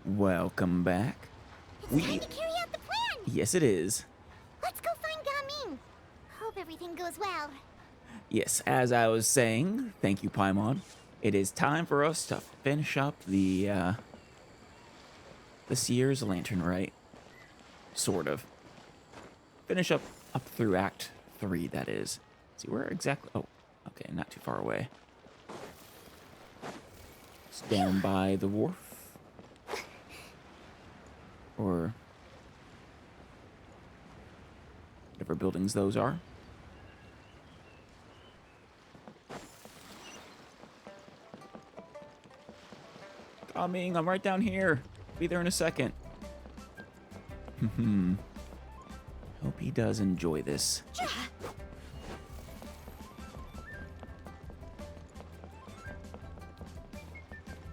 Welcome back. It's time to carry out the plan! Yes, it is. Let's go find Gaming. Hope everything goes well. Yes, as I was saying, thank you, Paimon. It is time for us to finish up the Seer's Lantern, right? Sort of. Finish up through Act 3, that is. See, where exactly... Oh, okay, not too far away. It's down by the wharf. Or... whatever buildings those are. Coming, I'm right down here. Be there in a second. Hope he does enjoy this.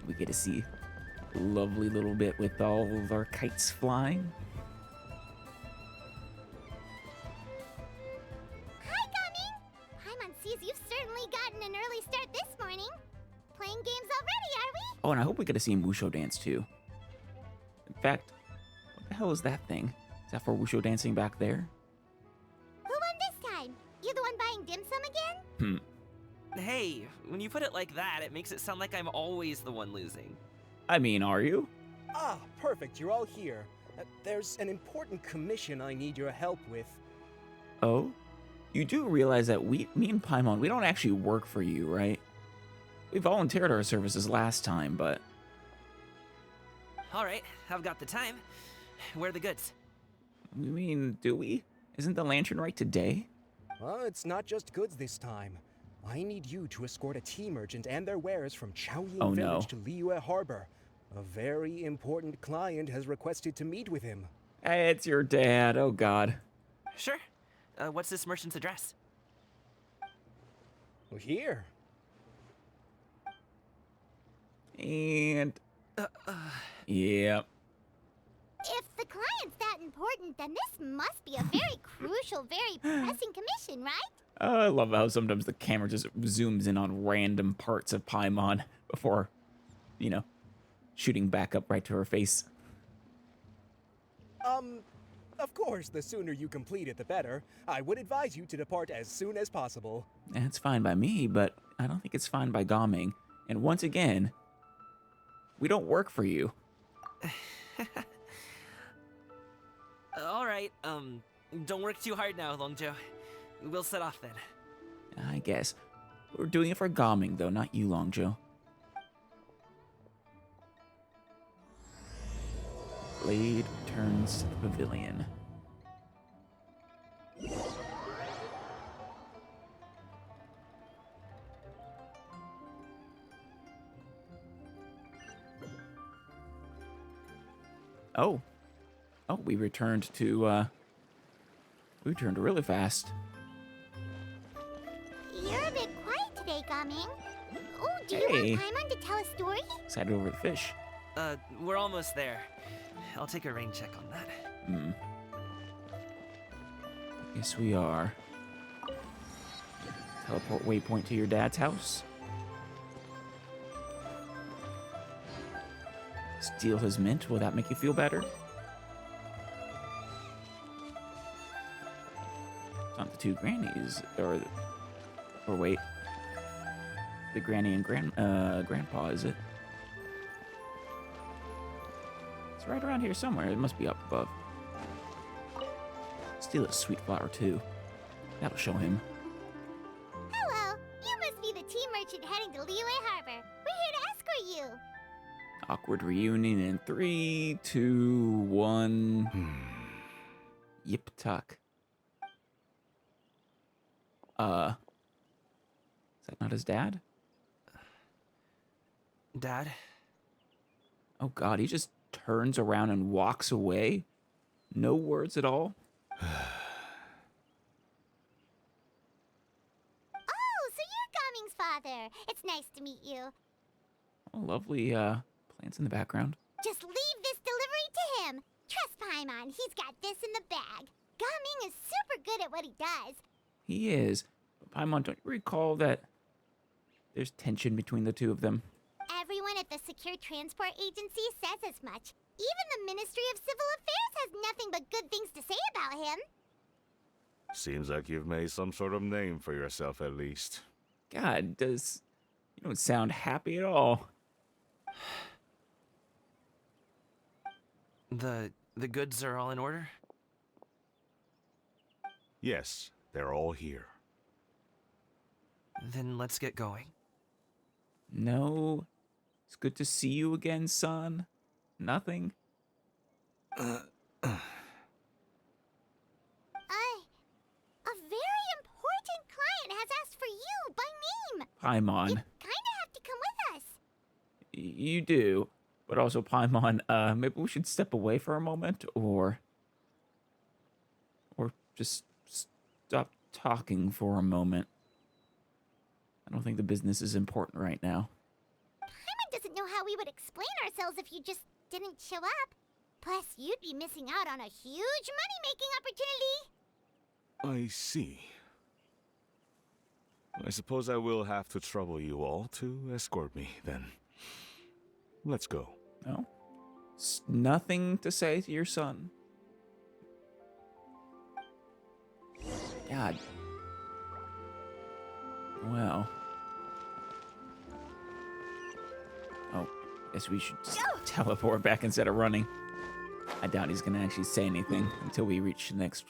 We get to see a lovely little bit with all of our kites flying. Hi, Gaming! Paimon sees you've certainly gotten an early start this morning. Playing games already, are we? Oh, and I hope we get to see Wushou dance too. In fact, what the hell is that thing? Is that for Wushou dancing back there? Who won this time? You the one buying dim sum again? Hey, when you put it like that, it makes it sound like I'm always the one losing. I mean, are you? Ah, perfect, you're all here. There's an important commission I need your help with. Oh? You do realize that me and Paimon, we don't actually work for you, right? We volunteered our services last time, but... Alright, I've got the time. Where are the goods? I mean, do we? Isn't the lantern right today? Well, it's not just goods this time. I need you to escort a tea merchant and their wares from Chaoyin Oh, Village no. to Liyue Harbor. A very important client has requested to meet with him. Hey, it's your dad. Oh, God. Sure. What's this merchant's address? Well, here. And... Yep. If the client's that important, then this must be a very crucial, very pressing commission, right? I love how sometimes the camera just zooms in on random parts of Paimon before, you know, shooting back up right to her face. Of course, the sooner you complete it, the better. I would advise you to depart as soon as possible. That's fine by me, but I don't think it's fine by Gaming. And once again, we don't work for you. Alright, don't work too hard now, Longjo. We'll set off then. I guess. We're doing it for Gaming, though, not you, Longjo. Blade returns to the pavilion. Oh. Oh, we returned really fast. You're a bit quiet today, Gaming. Oh, do you Hey. want Paimon to tell a story? Excited over the fish. We're almost there. I'll take a rain check on that. Yes, we are. Teleport waypoint to your dad's house. Steal his mint. Will that make you feel better? It's not the two grannies, or wait, the granny and grandpa, is it? It's right around here somewhere. It must be up above. Steal a sweet flower too. That'll show him. Hello, you must be the tea merchant heading to Liyue Harbor. We're here to escort you. Awkward reunion in 3, 2, 1. Yip tuck. Is that not his dad? Dad? Oh God, he just turns around and walks away. No words at all. Oh, so you're Gaming's father. It's nice to meet you. Oh, lovely plants in the background. Just leave this delivery to him. Trust Paimon, he's got this in the bag. Gaming is super good at what he does. He is. But Paimon, don't you recall that there's tension between the two of them? Everyone at the Secure Transport Agency says as much. Even the Ministry of Civil Affairs has nothing but good things to say about him. Seems like you've made some sort of name for yourself at least. God, you don't sound happy at all. The goods are all in order? Yes, they're all here. Then let's get going. No. It's good to see you again, son. Nothing. A very important client has asked for you by name. Paimon. You kinda have to come with us. You do. But also, Paimon, maybe we should step away for a moment, or just stop talking for a moment. I don't think the business is important right now. Paimon doesn't know how we would explain ourselves if you just didn't show up. Plus, you'd be missing out on a huge money-making opportunity. I see. I suppose I will have to trouble you all to escort me, then. Let's go. No? Nothing to say to your son? God. Well. Oh, guess we should just teleport back instead of running. I doubt he's gonna actually say anything until we reach the next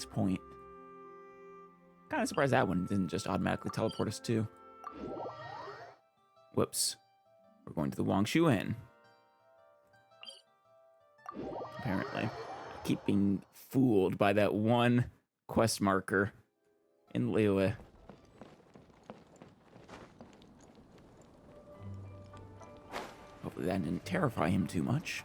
point. Kind of surprised that one didn't just automatically teleport us too. Whoops. We're going to the Wushou Inn. Apparently. I keep being fooled by that one quest marker in Liyue. Hopefully that didn't terrify him too much.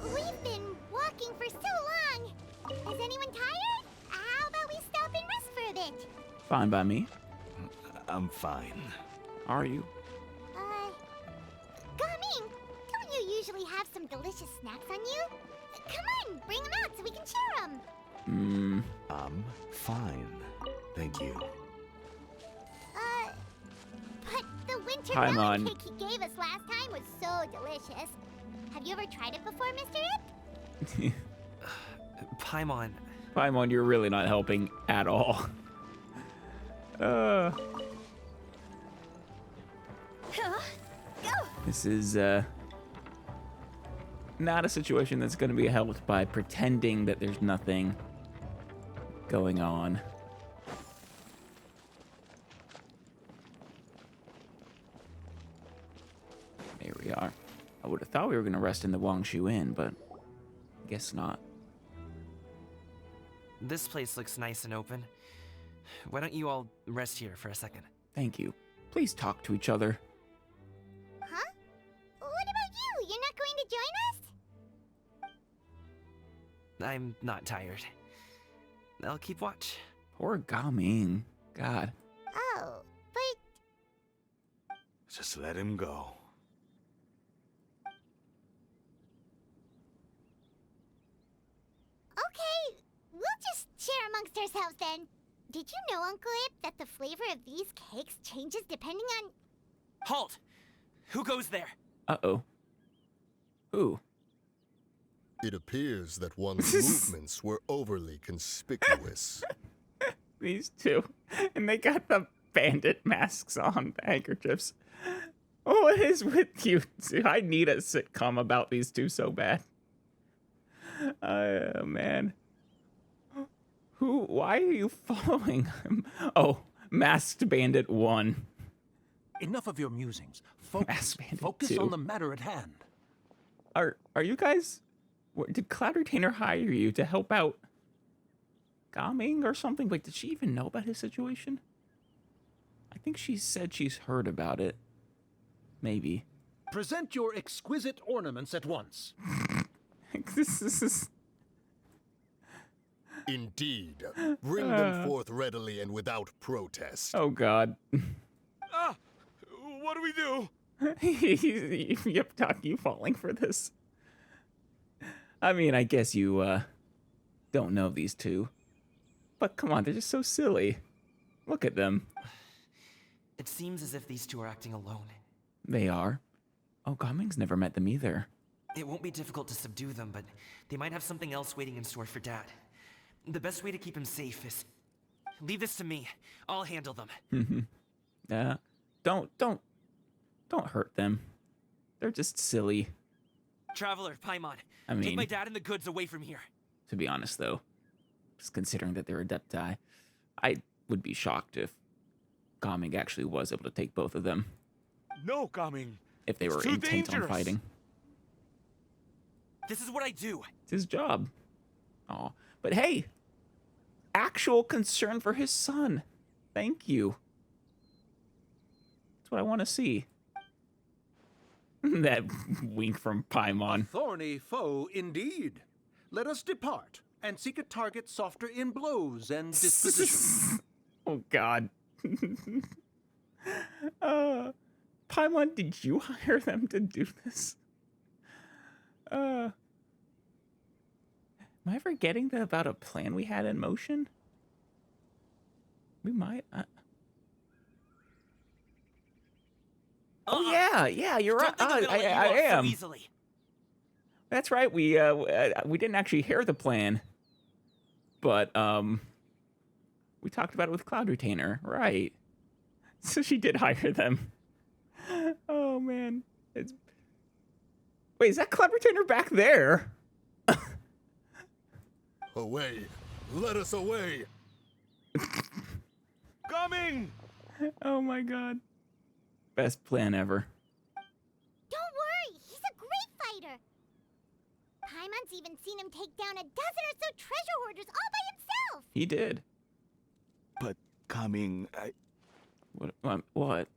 We've been walking for so long. Is anyone tired? How about we stop and rest for a bit? Fine by me. I'm fine. Are you? Gaming, don't you usually have some delicious snacks on you? Come on, bring them out so we can share them. I'm fine. Thank you. But the winter Paimon. melon cake he gave us last time was so delicious. Have you ever tried it before, Mr. Ip? Paimon. Paimon, you're really not helping at all. Go. This is not a situation that's going to be helped by pretending that there's nothing going on. Here we are. I would have thought we were going to rest in the Wushou Inn, but guess not. This place looks nice and open. Why don't you all rest here for a second? Thank you. Please talk to each other. Huh? What about you? You're not going to join us? I'm not tired. I'll keep watch. Poor Gaming. God. Oh, but Just let him go. okay. We'll just share amongst ourselves then. Did you know, Uncle Ip, that the flavor of these cakes changes depending on... Halt! Who goes there? Uh-oh. Who? It appears that one's movements were overly conspicuous. These two. And they got the bandit masks on, the handkerchiefs. What is with you two? I need a sitcom about these two so bad. Oh, man. Why are you following him? Oh, Masked Bandit 1. Enough of your musings. Masked Bandit Focus 2. on the matter at hand. Are you guys... Did Cloud Retainer hire you to help out Gaming or something? Wait, did she even know about his situation? I think she said she's heard about it. Maybe. Present your exquisite ornaments at once. This is... Indeed. Bring them forth readily and without protest. Oh, God. Ah! What do we do? Yep, Doc, you falling for this. I mean, I guess you, don't know these two. But come on, they're just so silly. Look at them. It seems as if these two are acting alone. They are. Oh, Gaming's never met them either. It won't be difficult to subdue them, but they might have something else waiting in store for Dad. The best way to keep him safe is... Leave this to me. I'll handle them. Don't hurt them. They're just silly. Traveler, Paimon. I mean, take my dad and the goods away from here. To be honest, though, just considering that they're Adepti, I would be shocked if Gaming actually was able to take both of them. No, Gaming. If they It's were too intent on dangerous. fighting. This is what I do. It's his job. Oh, but hey, actual concern for his son. Thank you. That's what I want to see. That wink from Paimon. Thorny foe indeed. Let us depart and seek a target softer in blows and disposition. Oh, God. Paimon, did you hire them to do this? Am I forgetting about a plan we had in motion? We might. Oh yeah, you're right. Don't think I'm gonna let you I off so am. easily. That's right. We didn't actually hear the plan, but we talked about it with Cloud Retainer, right? So she did hire them. Oh man, wait, is that Cloud Retainer back there? Away! Let us away! Gaming! Oh my God, best plan ever. Don't worry, he's a great fighter. Paimon's even seen him take down a dozen or so treasure hoarders all by himself. He did. But Gaming, What?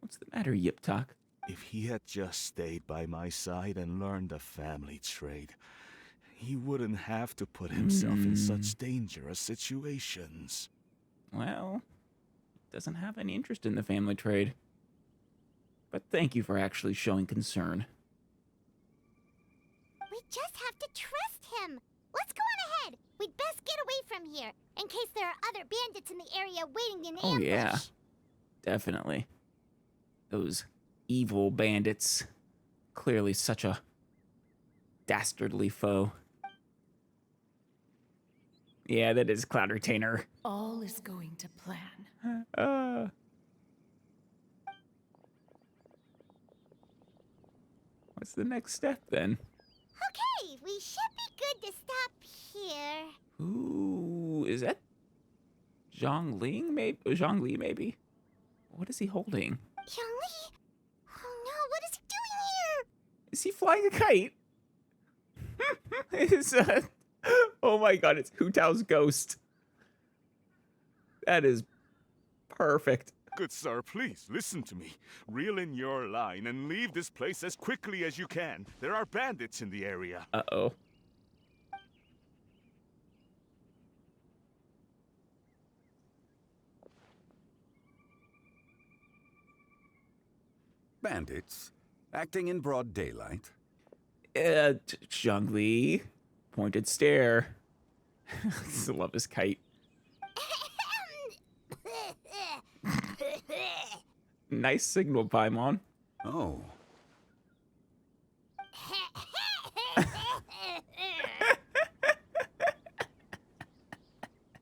What's the matter, Yip Talk? if he had just stayed by my side and learned the family trade, he wouldn't have to put himself in such dangerous situations. Well, doesn't have any interest in the family trade. But thank you for actually showing concern. We just have to trust him. Let's go on ahead. We'd best get away from here, in case there are other bandits in the area waiting in ambush. Oh yeah, definitely. Those evil bandits. Clearly such a dastardly foe. Yeah, that is Cloud Retainer. All is going to plan. What's the next step then? Okay, we should be good to stop here. Ooh, is that Zhongli? Maybe. What is he holding? Zhongli? Oh no, what is he doing here? Is he flying a kite? Oh my God, it's Hu Tao's ghost. That is perfect. Good sir, please listen to me. Reel in your line and leave this place as quickly as you can. There are bandits in the area. Uh-oh. Bandits? Acting in broad daylight? Zhongli. Pointed stare. I love his kite. Nice signal, Paimon. Oh.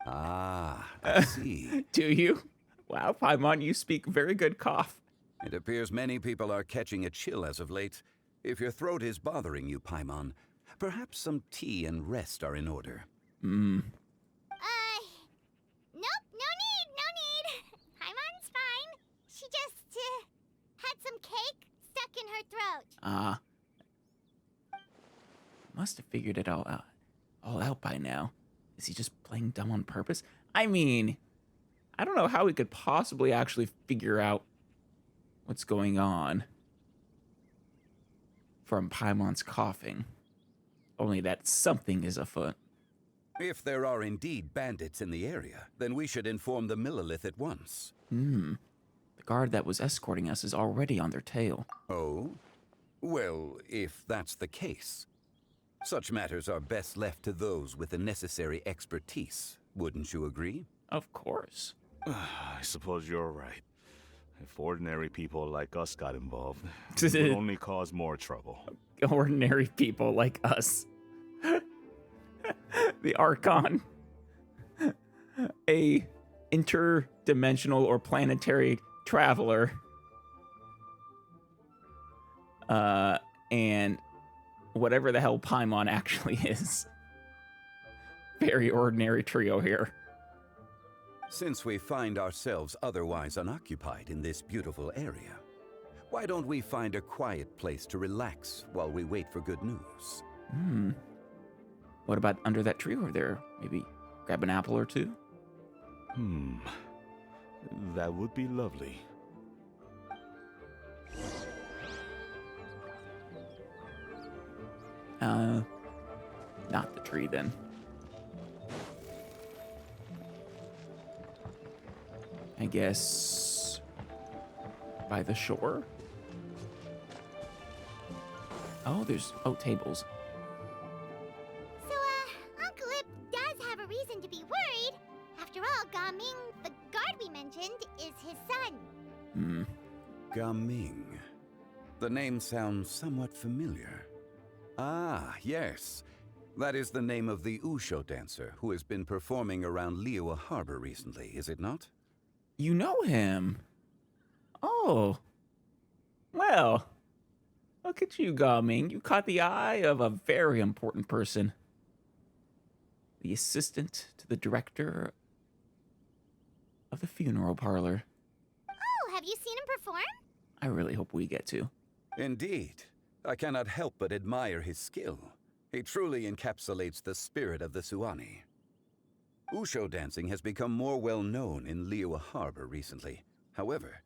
Ah, I see. Do you? Wow, Paimon, you speak very good cough. It appears many people are catching a chill as of late. If your throat is bothering you, Paimon, perhaps some tea and rest are in order. Nope, no need. Paimon's fine. She just, had some cake stuck in her throat. Must have figured it all out by now. Is he just playing dumb on purpose? I mean, I don't know how he could possibly actually figure out what's going on from Paimon's coughing. Only that something is afoot. If there are indeed bandits in the area, then we should inform the Millilith at once. The guard that was escorting us is already on their tail. Oh? Well, if that's the case, such matters are best left to those with the necessary expertise. Wouldn't you agree? Of course. I suppose you're right. If ordinary people like us got involved, it would only cause more trouble. Ordinary people like us. The Archon. A interdimensional or planetary traveler. And whatever the hell Paimon actually is. Very ordinary trio here. Since we find ourselves otherwise unoccupied in this beautiful area, why don't we find a quiet place to relax while we wait for good news? What about under that tree over there? Maybe grab an apple or two? That would be lovely. Not the tree then. I guess by the shore? Oh, there's tables. So, Uncle Ip does have a reason to be worried. After all, Gaming, the guard we mentioned, is his son. Gaming. The name sounds somewhat familiar. Ah, yes. That is the name of the Wushou dancer who has been performing around Liyue Harbor recently, is it not? You know him. Oh. Well. Look at you, Gaming. You caught the eye of a very important person. The assistant to the director of the funeral parlor. Oh, have you seen him perform? I really hope we get to. Indeed. I cannot help but admire his skill. He truly encapsulates the spirit of the Suani. Wushou dancing has become more well known in Liyue Harbor recently. However,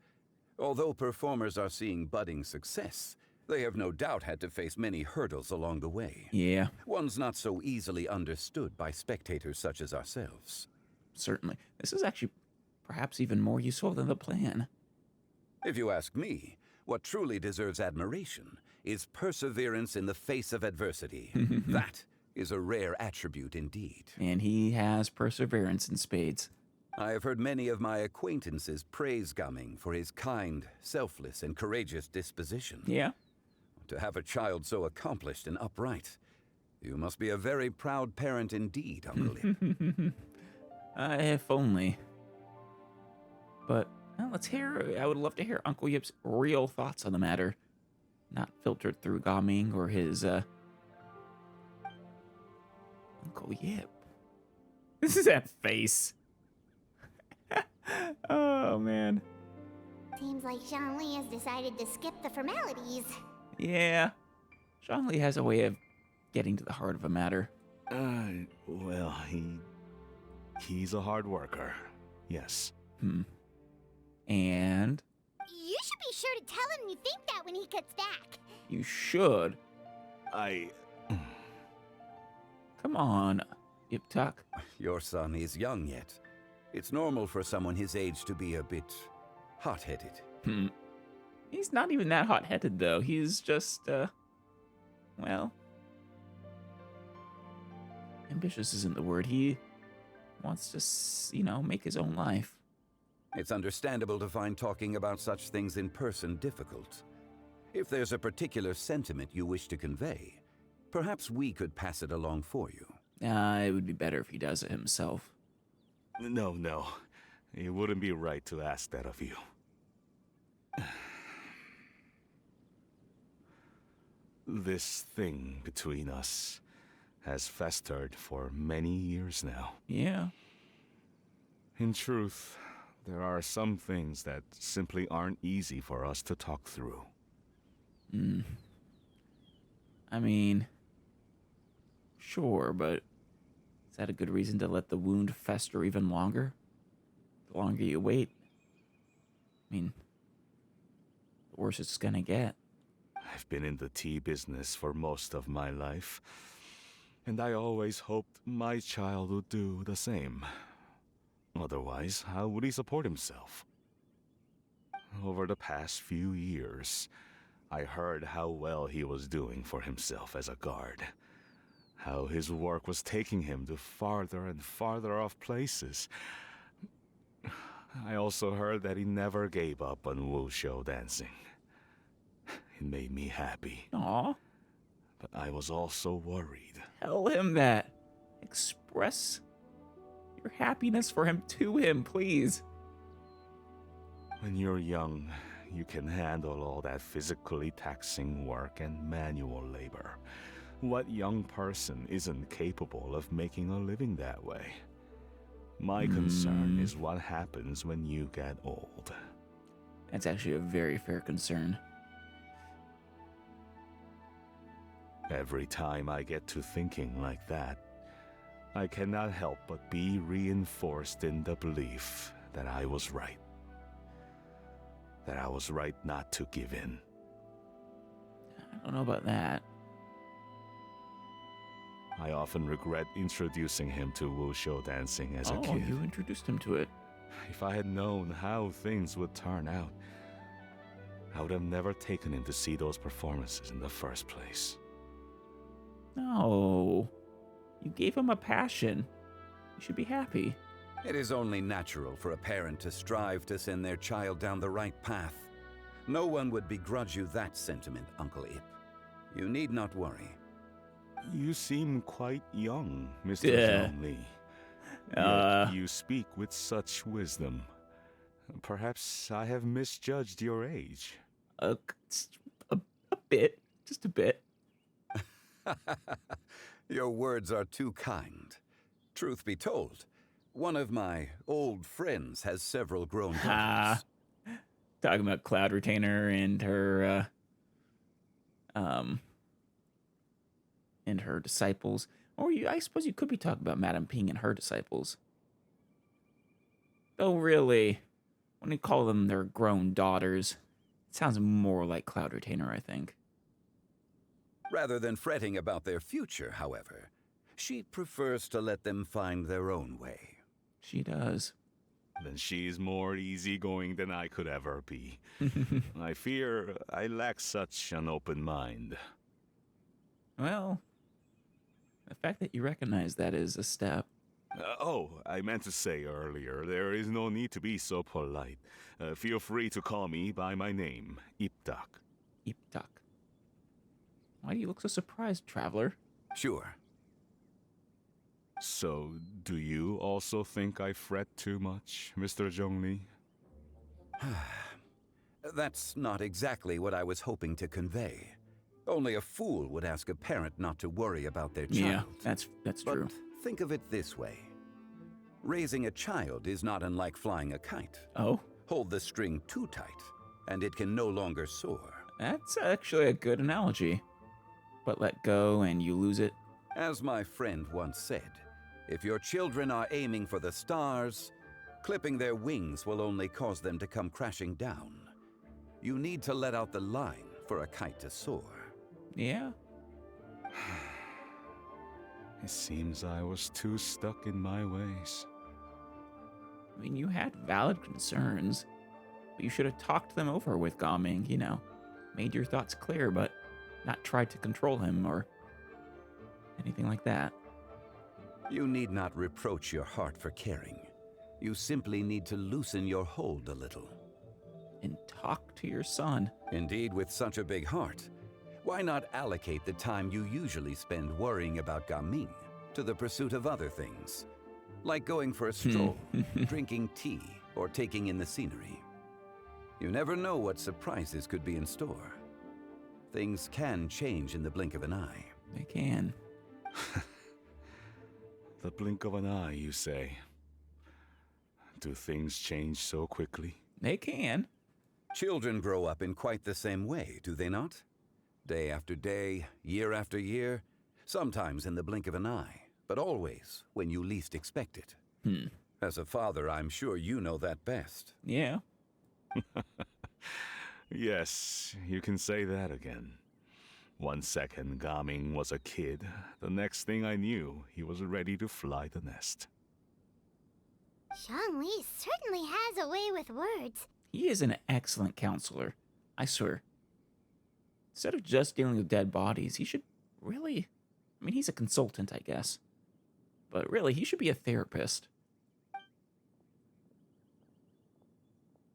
although performers are seeing budding success, they have no doubt had to face many hurdles along the way. Yeah. Ones not so easily understood by spectators such as ourselves. Certainly. This is actually perhaps even more useful than the plan. If you ask me, what truly deserves admiration is perseverance in the face of adversity. That is a rare attribute indeed. And he has perseverance in spades. I have heard many of my acquaintances praise Gaming for his kind, selfless, and courageous disposition. Yeah. To have a child so accomplished and upright, you must be a very proud parent indeed, Uncle Ip. If only. But well, I would love to hear Uncle Yip's real thoughts on the matter. Not filtered through Gaming or his, Uncle Yip. This is that face. Oh, man. Seems like Zhongli has decided to skip the formalities. Yeah. Zhongli has a way of getting to the heart of a matter. Well, he's a hard worker. Yes. And You should be sure to tell him you think that when he gets back. you should. Come on, Yip Tuck. Your son is young yet. It's normal for someone his age to be a bit hot-headed. He's not even that hot-headed, though. He's just, well, ambitious isn't the word. He wants to, make his own life. It's understandable to find talking about such things in person difficult. If there's a particular sentiment you wish to convey, perhaps we could pass it along for you. It would be better if he does it himself. No. It wouldn't be right to ask that of you. This thing between us has festered for many years now. Yeah. In truth, there are some things that simply aren't easy for us to talk through. I mean, sure, but is that a good reason to let the wound fester even longer? The longer you wait, I mean, the worse it's gonna get. I've been in the tea business for most of my life, and I always hoped my child would do the same. Otherwise, how would he support himself? Over the past few years, I heard how well he was doing for himself as a guard. How his work was taking him to farther and farther off places. I also heard that he never gave up on Wushou dancing. It made me happy, Aw, but I was also worried. tell him that. Express your happiness for him to him, please. When you're young, you can handle all that physically taxing work and manual labor. What young person isn't capable of making a living that way? My concern is what happens when you get old. That's actually a very fair concern. Every time I get to thinking like that, I cannot help but be reinforced in the belief that I was right. That I was right not to give in. I don't know about that. I often regret introducing him to Wushou dancing as a Oh, kid. you introduced him to it. If I had known how things would turn out, I would have never taken him to see those performances in the first place. No. You gave him a passion. You should be happy. It is only natural for a parent to strive to send their child down the right path. No one would begrudge you that sentiment, Uncle Ip. You need not worry. You seem quite young, Mr. Yeah. Zhongli. Yet you speak with such wisdom. Perhaps I have misjudged your age. A bit. Just a bit. Your words are too kind. Truth be told, one of my old friends has several grown daughters. Talking about Cloud Retainer and her disciples. Or I suppose you could be talking about Madame Ping and her disciples. Though really, when you call them their grown daughters, it sounds more like Cloud Retainer, I think. Rather than fretting about their future, however, she prefers to let them find their own way. She does. Then she's more easygoing than I could ever be. I fear I lack such an open mind. Well, the fact that you recognize that is a step. I meant to say earlier, there is no need to be so polite. Feel free to call me by my name, Iptak. Iptak. Why do you look so surprised, traveler? Sure. So, do you also think I fret too much, Mr. Zhongli? That's not exactly what I was hoping to convey. Only a fool would ask a parent not to worry about their child. Yeah, that's but true. Think of it this way. Raising a child is not unlike flying a kite. Oh? Hold the string too tight, and it can no longer soar. That's actually a good analogy. But let go and you lose it. As my friend once said, if your children are aiming for the stars, clipping their wings will only cause them to come crashing down. You need to let out the line for a kite to soar. Yeah? It seems I was too stuck in my ways. I mean, you had valid concerns. But you should have talked them over with Gaming, made your thoughts clear, but not tried to control him or anything like that. You need not reproach your heart for caring. You simply need to loosen your hold a little. And talk to your son. Indeed, with such a big heart, why not allocate the time you usually spend worrying about Gaming to the pursuit of other things? Like going for a stroll, drinking tea, or taking in the scenery. You never know what surprises could be in store. Things can change in the blink of an eye. They can. The blink of an eye, you say? Do things change so quickly? They can. Children grow up in quite the same way, do they not? Day after day, year after year, sometimes in the blink of an eye, but always when you least expect it. As a father, I'm sure you know that best. Yeah. Yes, you can say that again. 1 second, Gaming was a kid. The next thing I knew, he was ready to fly the nest. Zhongli certainly has a way with words. He is an excellent counselor. I swear. Instead of just dealing with dead bodies, he should really... I mean, he's a consultant, I guess. But really, he should be a therapist.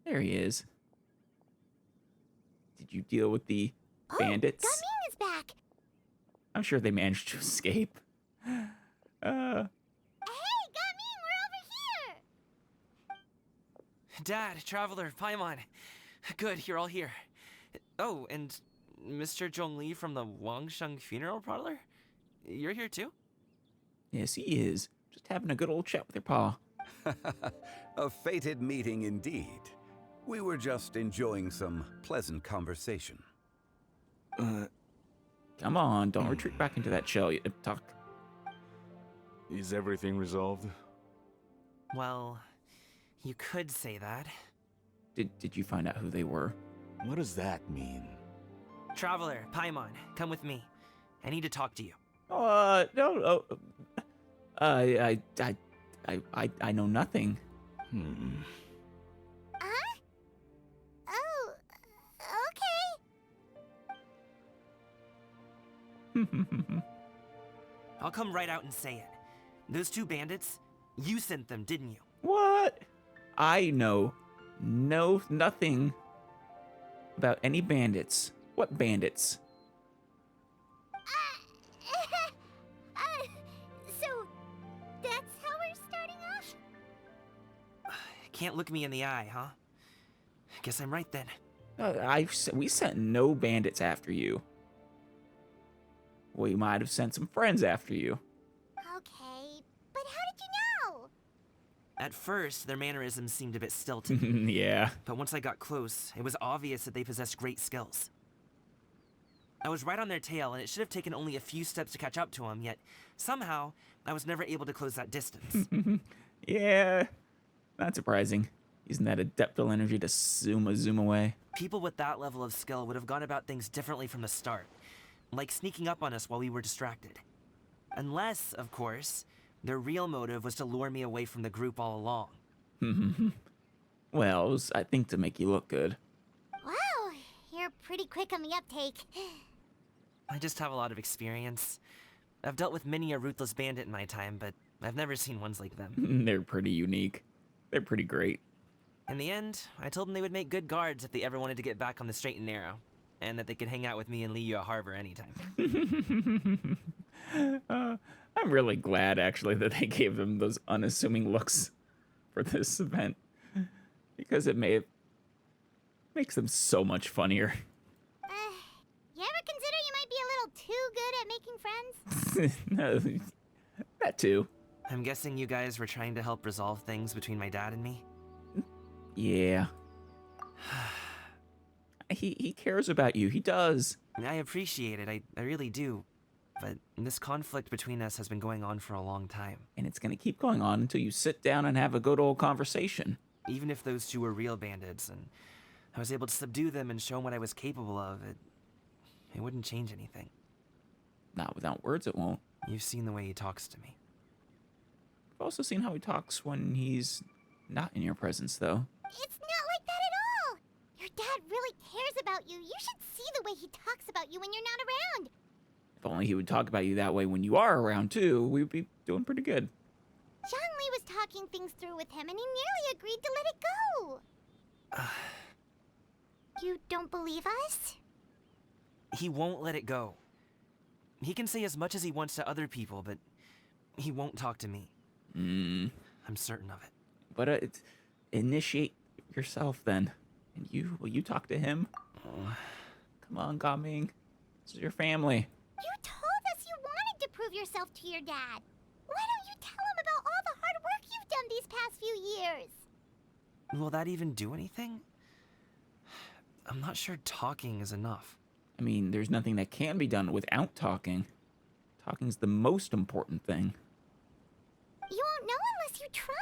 There he is. Did you deal with the Oh, bandits? Gaming is back. I'm sure they managed to escape. Hey, Gaming, we're over here. Dad, Traveler, Paimon. Good, you're all here. Oh, and Mr. Zhongli from the Wangsheng Funeral Parlor? You're here too? Yes, he is. Just having a good old chat with your pa. A fated meeting indeed. We were just enjoying some pleasant conversation. Come on, don't retreat back into that shell. Talk. Is everything resolved? Well, you could say that. Did you find out who they were? What does that mean? Traveler, Paimon, come with me. I need to talk to you. No. I know nothing. Huh? Oh, okay. I'll come right out and say it. Those two bandits, you sent them, didn't you? What? I know nothing about any bandits. What bandits? So that's how we're starting off? Can't look me in the eye, huh? Guess I'm right then. We sent no bandits after you. We might have sent some friends after you. Okay, but how did you know? At first, their mannerisms seemed a bit stilted. Yeah. But once I got close, it was obvious that they possessed great skills. I was right on their tail, and it should have taken only a few steps to catch up to them, yet somehow, I was never able to close that distance. Yeah. Not surprising. Using that adeptal energy to zoom away. People with that level of skill would have gone about things differently from the start, like sneaking up on us while we were distracted. Unless, of course, their real motive was to lure me away from the group all along. Well, it was, I think, to make you look good. Wow, you're pretty quick on the uptake. I just have a lot of experience. I've dealt with many a ruthless bandit in my time, but I've never seen ones like them. They're pretty unique. They're pretty great. In the end, I told them they would make good guards if they ever wanted to get back on the straight and narrow, and that they could hang out with me in Liyue Harbor anytime. I'm really glad, actually, that they gave them those unassuming looks for this event. Because it makes them so much funnier. You ever consider you might be a little too good at making friends? That too. I'm guessing you guys were trying to help resolve things between my dad and me? Yeah. He cares about you. He does. I appreciate it, I really do. But this conflict between us has been going on for a long time. And it's going to keep going on until you sit down and have a good old conversation. Even if those two were real bandits, and I was able to subdue them and show them what I was capable of, it wouldn't change anything. Not without words, it won't. You've seen the way he talks to me. I've also seen how he talks when he's not in your presence, though. It's not like that at all. Your dad really cares about you. You should see the way he talks about you when you're not around. If only he would talk about you that way when you are around, too, we'd be doing pretty good. Zhongli was talking things through with him, and he nearly agreed to let it go. You don't believe us? He won't let it go. He can say as much as he wants to other people, but he won't talk to me. I'm certain of it. But initiate yourself, then. And will you talk to him? Come on, Gaming. This is your family. You told us you wanted to prove yourself to your dad. Why don't you tell him about all the hard work you've done these past few years? Will that even do anything? I'm not sure talking is enough. I mean, there's nothing that can be done without talking. Talking's the most important thing. You won't know unless you try.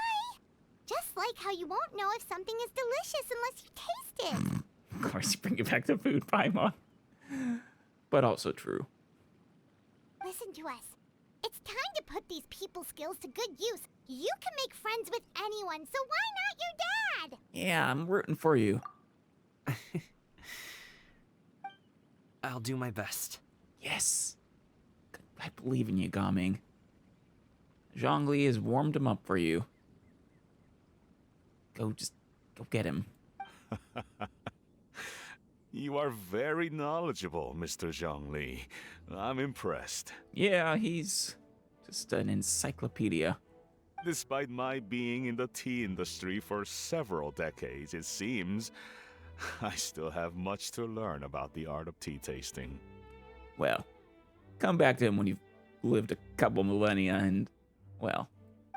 Just like how you won't know if something is delicious unless you taste it. Of course, you bring it back to food, Paimon. But also true. Listen to us. It's time to put these people skills to good use. You can make friends with anyone, so why not your dad? Yeah, I'm rooting for you. I'll do my best. Yes. I believe in you, Gaming. Zhongli has warmed him up for you. Go get him. You are very knowledgeable, Mr. Zhongli. I'm impressed. Yeah, he's just an encyclopedia. Despite my being in the tea industry for several decades, it seems I still have much to learn about the art of tea tasting. Well, come back to him when you've lived a couple millennia and, well...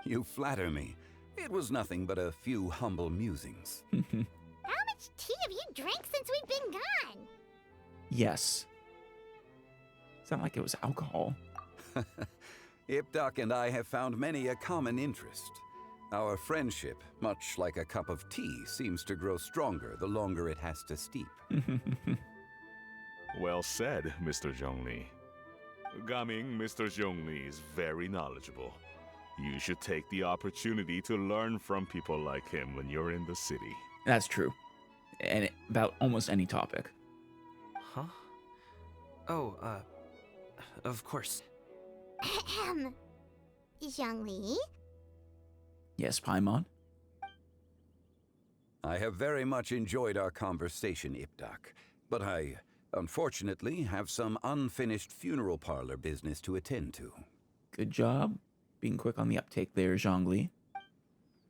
You flatter me. It was nothing but a few humble musings. How much tea have you drank since we've been gone? Yes. It's not like it was alcohol. Ipdak and I have found many a common interest. Our friendship, much like a cup of tea, seems to grow stronger the longer it has to steep. Well said, Mr. Zhongli. Gaming, Mr. Zhongli is very knowledgeable. You should take the opportunity to learn from people like him when you're in the city. That's true. And about almost any topic. Huh? Oh, of course. Ahem. Zhongli? Yes, Paimon? I have very much enjoyed our conversation, Ipdak, but I, unfortunately, have some unfinished funeral parlor business to attend to. Good job being quick on the uptake there, Zhongli.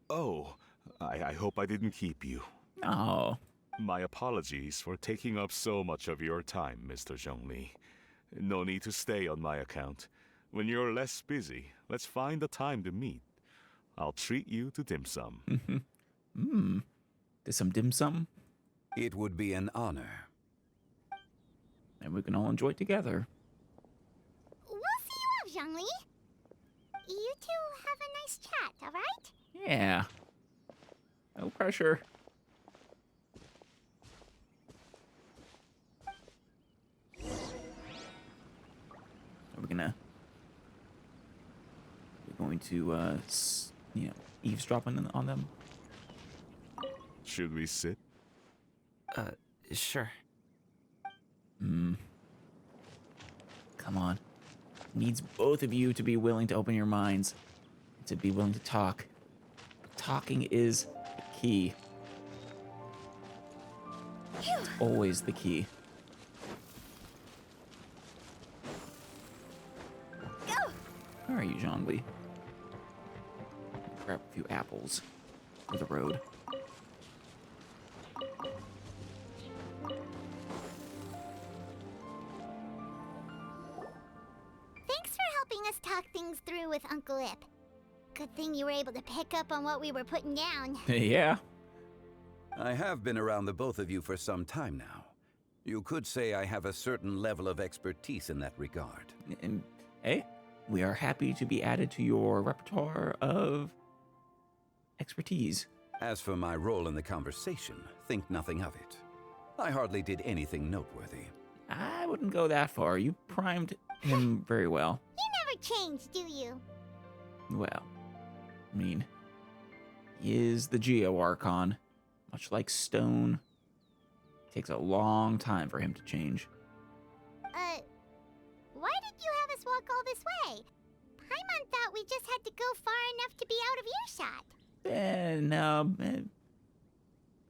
Oh, I hope I didn't keep you. Oh. My apologies for taking up so much of your time, Mr. Zhongli. No need to stay on my account. When you're less busy, let's find a time to meet. I'll treat you to dim sum. To some dim sum? It would be an honor. And we can all enjoy it together. We'll see you off, Zhongli. You two have a nice chat, alright? Yeah. No pressure. We're going to, eavesdrop on them? Should we sit? Sure. Come on. Needs both of you to be willing to open your minds, to be willing to talk. Talking is the key. It's always the key. Go! Where are you, Zhongli? Grab a few apples for the road. Thanks for helping us talk things through with Uncle Ip. Good thing you were able to pick up on what we were putting down. Yeah. I have been around the both of you for some time now. You could say I have a certain level of expertise in that regard. And, hey, we are happy to be added to your repertoire of expertise. As for my role in the conversation, think nothing of it. I hardly did anything noteworthy. I wouldn't go that far. You primed him very well. You never change, do you? Well, I mean, he is the Geo Archon. Much like stone, it takes a long time for him to change. Why did you have us walk all this way? Paimon thought we just had to go far enough to be out of earshot. No,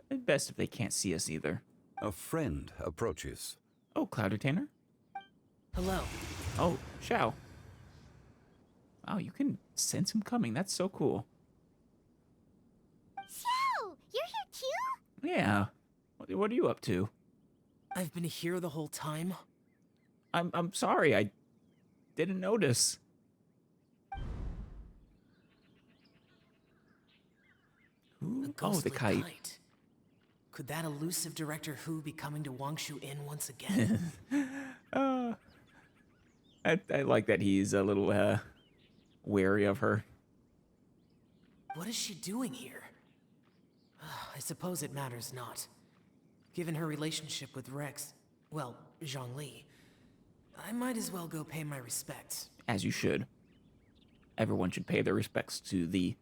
best if they can't see us either. A friend approaches. Oh, Cloud Retainer? Hello. Oh, Shao. Wow, you can sense him coming. That's so cool. Shao, you're here too? Yeah. What are you up to? I've been here the whole time. I'm sorry, I didn't notice. Who? Oh, the Kite. Could that elusive Director Who be coming to Wushou Inn once again? I like that he's a little wary of her. What is she doing here? I suppose it matters not. Given her relationship with Rex, well, Zhongli, I might as well go pay my respects. As you should. Everyone should pay their respects to the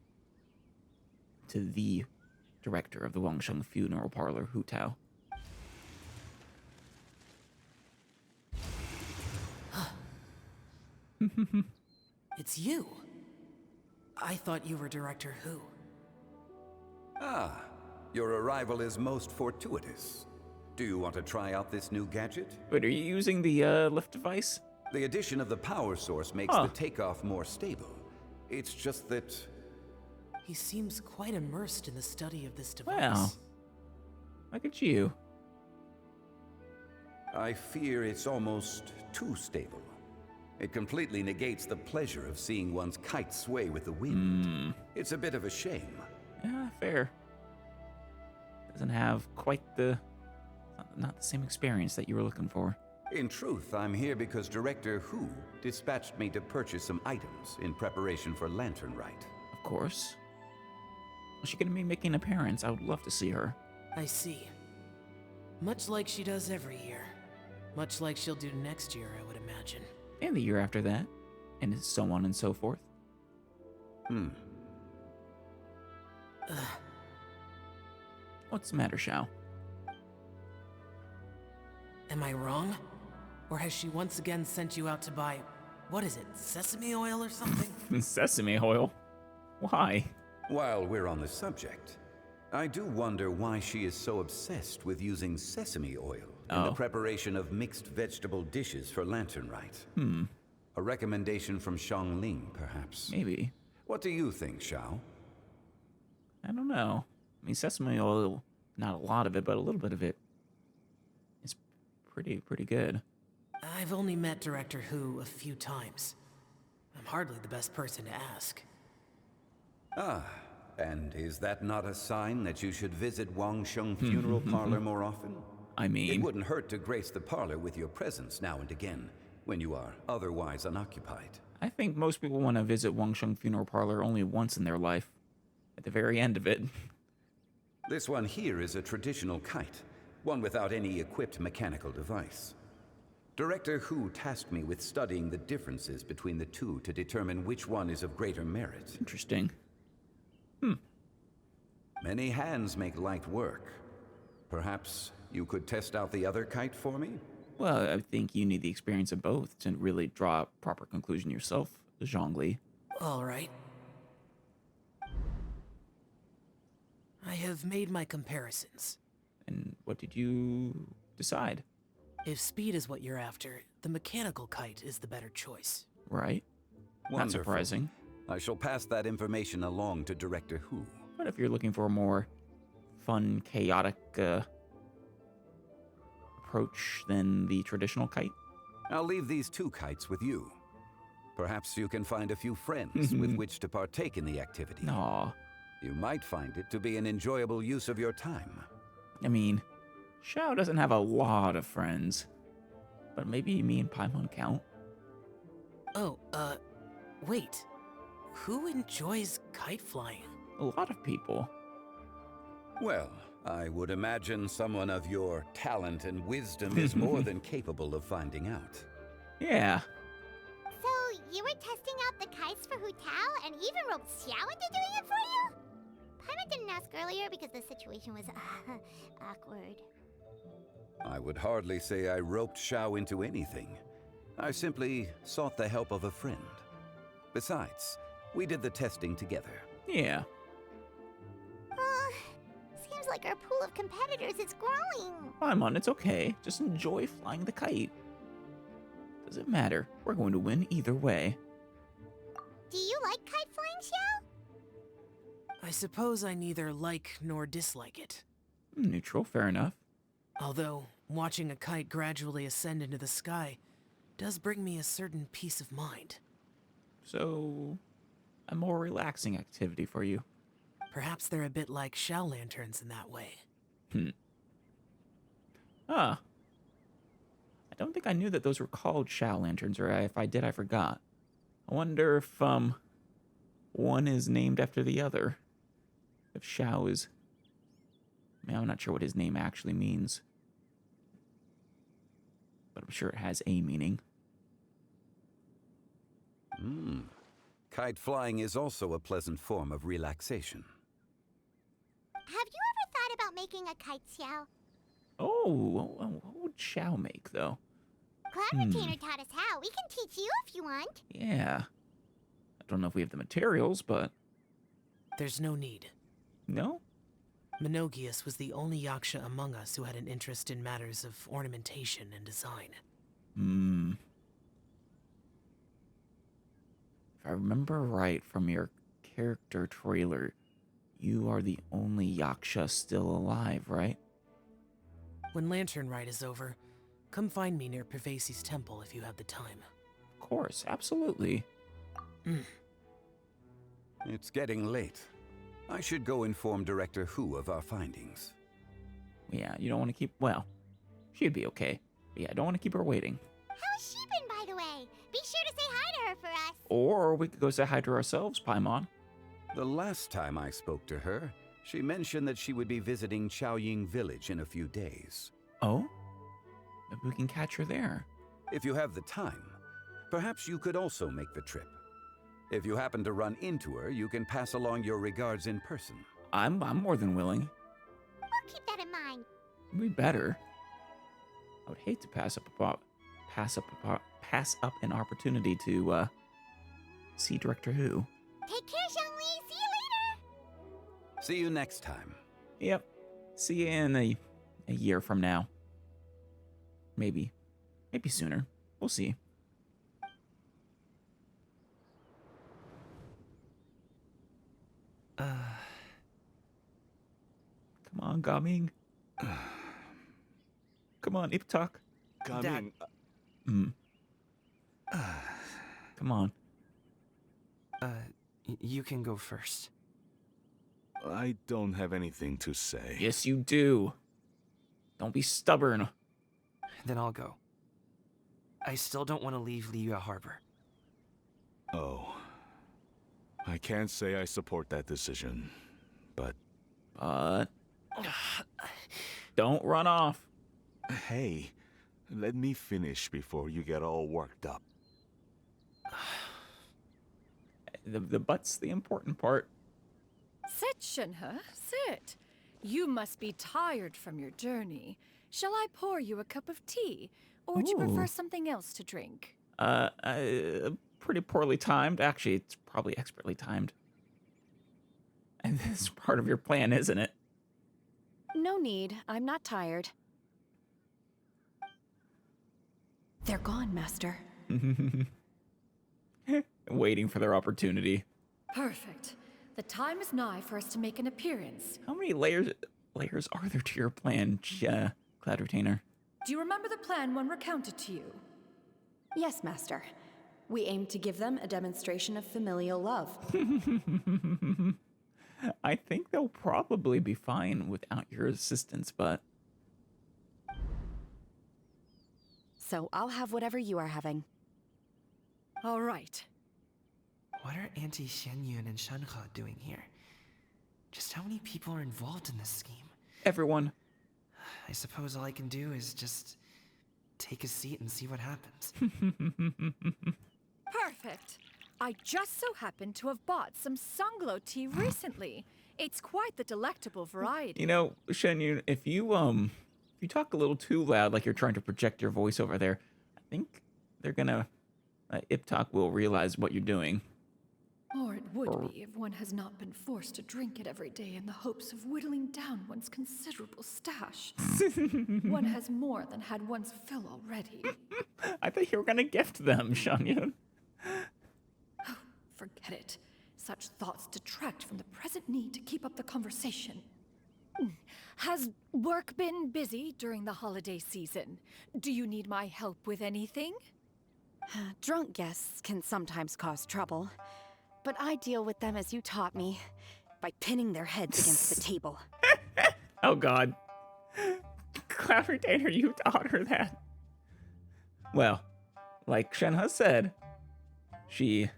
director of the Wangsheng Funeral Parlor, Hu Tao. It's you. I thought you were Director Who. Ah, Your arrival is most fortuitous. Do you want to try out this new gadget? Wait, are you using the lift device? The addition of the power source makes the takeoff more stable. It's just that... He seems quite immersed in the study of this device. Wow. Look at you. I fear it's almost too stable. It completely negates the pleasure of seeing one's kite sway with the wind. It's a bit of a shame. Yeah, fair. Doesn't have quite the... not the same experience that you were looking for. In truth, I'm here because Director Hu dispatched me to purchase some items in preparation for Lantern Rite. Of course. Is she gonna be making an appearance? I would love to see her. I see. Much like she does every year. Much like she'll do next year, I would imagine. And the year after that. And so on and so forth. What's the matter, Xiao? Am I wrong? Or has she once again sent you out to buy, what is it, sesame oil or something? Sesame oil? Why? While we're on the subject, I do wonder why she is so obsessed with using sesame oil in the preparation of mixed vegetable dishes for Lantern Rite. A recommendation from Zhongli, perhaps. Maybe. What do you think, Xiao? I don't know. I mean, sesame oil, not a lot of it, but a little bit of it is pretty good. I've only met Director Hu a few times. I'm hardly the best person to ask. And is that not a sign that you should visit Wangsheng Funeral Parlor more often? I mean... It wouldn't hurt to grace the parlor with your presence now and again, when you are otherwise unoccupied. I think most people want to visit Wangsheng Funeral Parlor only once in their life. At the very end of it. This one here is a traditional kite, one without any equipped mechanical device. Director Hu tasked me with studying the differences between the two to determine which one is of greater merit. Interesting. Many hands make light work. Perhaps you could test out the other kite for me? Well, I think you need the experience of both to really draw a proper conclusion yourself, Zhongli. All right. I have made my comparisons. And what did you decide? If speed is what you're after, the mechanical kite is the better choice. Right. Wonderful. Not surprising. I shall pass that information along to Director Hu. But if you're looking for a more fun, chaotic approach than the traditional kite? I'll leave these two kites with you. Perhaps you can find a few friends with which to partake in the activity. Aw. You might find it to be an enjoyable use of your time. I mean, Xiao doesn't have a lot of friends. But maybe me and Paimon count. Oh, wait. Who enjoys kite flying? A lot of people. Well, I would imagine someone of your talent and wisdom is more than capable of finding out. Yeah. So, you were testing out the kites for Hu Tao and even roped Xiao into doing it for you? Paimon didn't ask earlier because the situation was awkward. I would hardly say I roped Xiao into anything. I simply sought the help of a friend. Besides, we did the testing together. Yeah. Seems like our pool of competitors is growing. Paimon, it's okay. Just enjoy flying the kite. Doesn't matter. We're going to win either way. Do you like kite flying, Xiao? I suppose I neither like nor dislike it. Neutral, fair enough. Although, watching a kite gradually ascend into the sky does bring me a certain peace of mind. So, a more relaxing activity for you. Perhaps they're a bit like Xiao lanterns in that way. I don't think I knew that those were called Xiao lanterns, or if I did, I forgot. I wonder if, one is named after the other. If Xiao is... I mean, I'm not sure what his name actually means. But I'm sure it has a meaning. Kite flying is also a pleasant form of relaxation. Have you ever thought about making a kite, Xiao? Oh, what would Xiao make, though? Cloud Retainer taught us how. We can teach you if you want. Yeah. I don't know if we have the materials, but... There's no need. No? Minogius was the only yaksha among us who had an interest in matters of ornamentation and design. If I remember right from your character trailer, you are the only yaksha still alive, right? When Lantern Rite is over, come find me near Pervasi's temple if you have the time. Of course, absolutely. It's getting late. I should go inform Director Hu of our findings. Yeah, you don't want to keep... Well, she'd be okay. But yeah, I don't want to keep her waiting. How's she been, by the way? Be sure to say hi to her for us. Or we could go say hi to her ourselves, Paimon. The last time I spoke to her, she mentioned that she would be visiting Chaoying Village in a few days. Oh? Maybe we can catch her there. If you have the time, perhaps you could also make the trip. If you happen to run into her, you can pass along your regards in person. I'm more than willing. We'll keep that in mind. We better. I would hate to pass up an opportunity to see Director Hu. Take care, Zhongli. See you later. See you next time. Yep. See you in a year from now. Maybe sooner. We'll see. Come on, Gaming. Come on, Iptak. Coming. Come on. You can go first. I don't have anything to say. Yes, you do. Don't be stubborn. Then I'll go. I still don't want to leave Liyue Harbor. Oh. I can't say I support that decision, but... Don't run off. Hey, let me finish before you get all worked up. The but's the important part. Sit, Shenhe, sit. You must be tired from your journey. Shall I pour you a cup of tea? Or would you prefer Ooh. something else to drink? Pretty poorly timed. Actually, it's probably expertly timed. And this is part of your plan, isn't it? No need. I'm not tired. They're gone, Master. Waiting for their opportunity. Perfect. The time is nigh for us to make an appearance. How many layers are there to your plan, Cloud Retainer? Do you remember the plan one recounted to you? Yes, Master. We aim to give them a demonstration of familial love. I think they'll probably be fine without your assistance, but... So I'll have whatever you are having. All right. What are Auntie Xianyun and Shenhe doing here? Just how many people are involved in this scheme? Everyone. I suppose all I can do is just take a seat and see what happens. Perfect. I just so happen to have bought some Sunglow tea recently. It's quite the delectable variety. You know, Shenyun, if you talk a little too loud, like you're trying to project your voice over there, I think they're gonna... Iptak will realize what you're doing. Or it would be if one has not been forced to drink it every day in the hopes of whittling down one's considerable stash. One has more than had one's fill already. I thought you were gonna gift them, Shenyun. Oh, forget it. Such thoughts detract from the present need to keep up the conversation. Has work been busy during the holiday season? Do you need my help with anything? Drunk guests can sometimes cause trouble, but I deal with them as you taught me, by pinning their heads against the table. Oh god. Cloud Retainer, you taught her that. Well, like Shenhe said, she,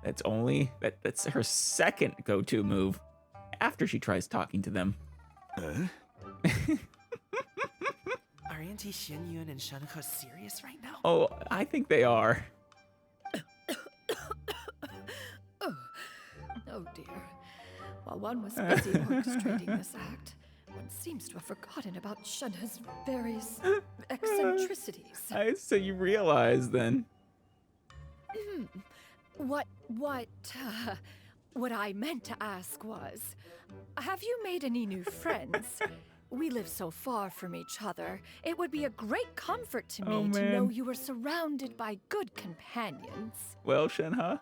that's her second go-to move after she tries talking to them. Are Auntie Xianyun and Shenhe serious right now? Oh, I think they are. Oh dear. While one was busy orchestrating this act, one seems to have forgotten about Shenhe's various eccentricities. So you realize then. What I meant to ask was, have you made any new friends? We live so far from each other. It would be a great comfort to me to know you were surrounded by good companions. Well, Shenhe?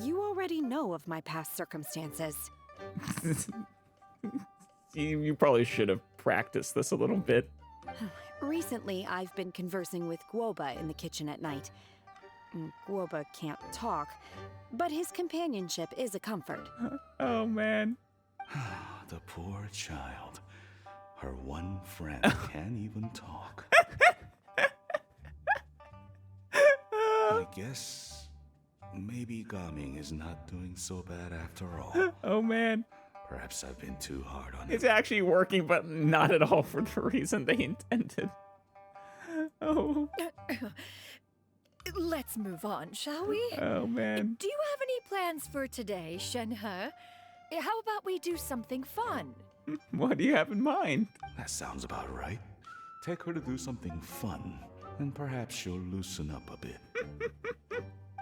You already know of my past circumstances. You probably should have practiced this a little bit. Recently, I've been conversing with Guoba in the kitchen at night. Guoba can't talk, but his companionship is a comfort. Oh, man. The poor child. Her one friend can't even talk. I guess maybe Gaming is not doing so bad after all. Oh, man. Perhaps I've been too hard on him. It's actually working, but not at all for the reason they intended. Oh. Let's move on, shall we? Oh, man. Do you have any plans for today, Shenhe? How about we do something fun? What do you have in mind? That sounds about right. Take her to do something fun, and perhaps she'll loosen up a bit.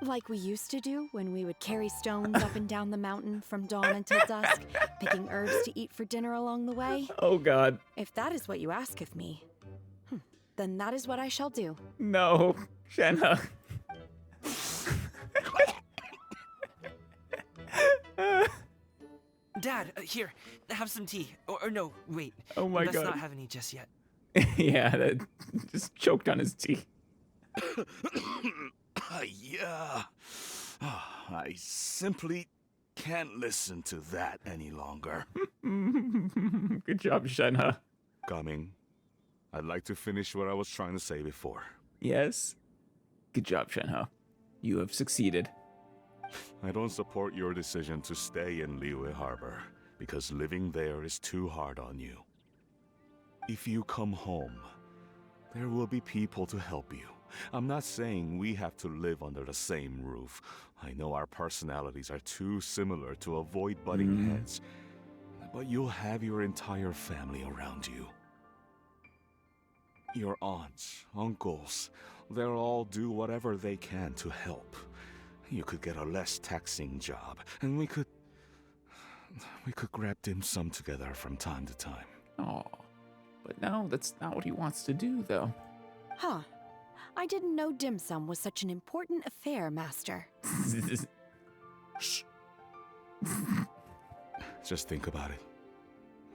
Like we used to do when we would carry stones up and down the mountain from dawn until dusk, picking herbs to eat for dinner along the way. Oh, God. If that is what you ask of me, then that is what I shall do. No, Shenhe. Dad, here, have some tea. Or no, wait. Oh my Best God. not have any just yet. Yeah, that just choked on his tea. Yeah. I simply can't listen to that any longer. Good job, Shenhe. Coming. I'd like to finish what I was trying to say before. Yes. Good job, Shenhe. You have succeeded. I don't support your decision to stay in Liyue Harbor, because living there is too hard on you. If you come home, there will be people to help you. I'm not saying we have to live under the same roof. I know our personalities are too similar to avoid butting heads, but you'll have your entire family around you. Your aunts, uncles, they'll all do whatever they can to help. You could get a less taxing job, and we could grab dim sum together from time to time. Oh, but no, that's not what he wants to do, though. Huh. I didn't know dim sum was such an important affair, Master. Shh. Just think about it,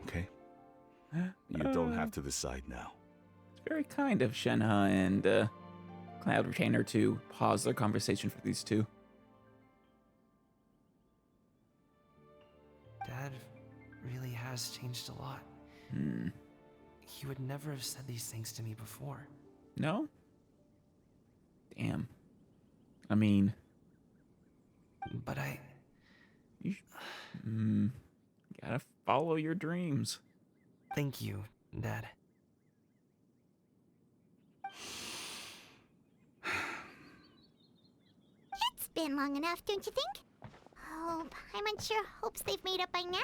okay? You don't have to decide now. It's very kind of Shenhe and Cloud Retainer to pause their conversation for these two. Dad really has changed a lot. He would never have said these things to me before. No? Damn. I mean... But You gotta follow your dreams. Thank you, Dad. It's been long enough, don't you think? Oh, Paimon sure hopes they've made up by now.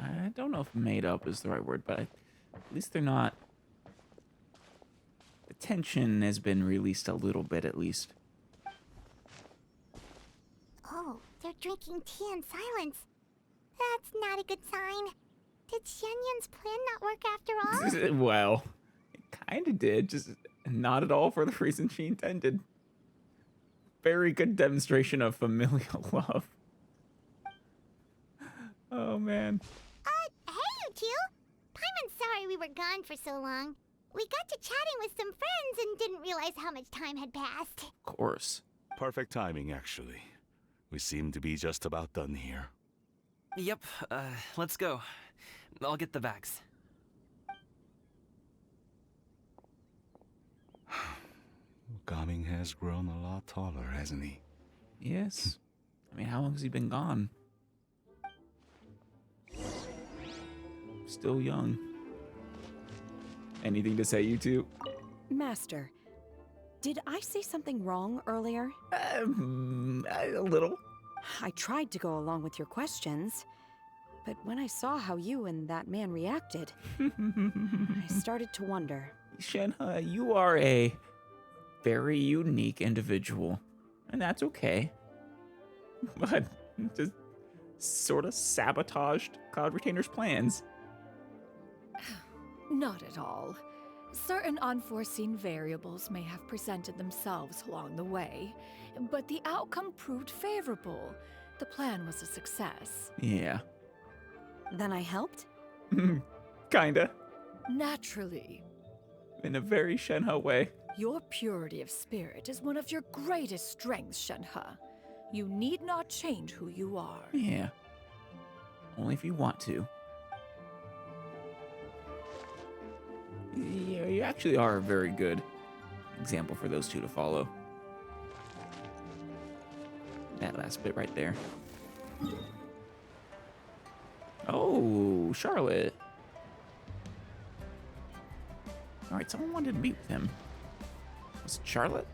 I don't know if made up is the right word, but at least they're not... The tension has been released a little bit, at least. Oh, they're drinking tea in silence. That's not a good sign. Did Xianyun's plan not work after all? Well, it kind of did, just not at all for the reason she intended. Very good demonstration of familial love. Oh, man. Hey, you two! Paimon's sorry we were gone for so long. We got to chatting with some friends and didn't realize how much time had passed. Of course. Perfect timing, actually. We seem to be just about done here. Yep, let's go. I'll get the bags. Gaming has grown a lot taller, hasn't he? Yes. I mean, how long has he been gone? Still young. Anything to say, you two? Master, did I say something wrong earlier? A little. I tried to go along with your questions, but when I saw how you and that man reacted, I started to wonder. Shenhe, you are a very unique individual, and that's okay. But Just sort of sabotaged Cloud Retainer's plans. Not at all. Certain unforeseen variables may have presented themselves along the way, but the outcome proved favorable. The plan was a success. Yeah. Then I helped? Kinda. Naturally. In a very Shenhe way. Your purity of spirit is one of your greatest strengths, Shenhe. You need not change who you are. Yeah. Only if you want to. Yeah, you actually are a very good example for those two to follow. That last bit right there. Oh, Charlotte. Alright, someone wanted to meet with him. Was it Charlotte?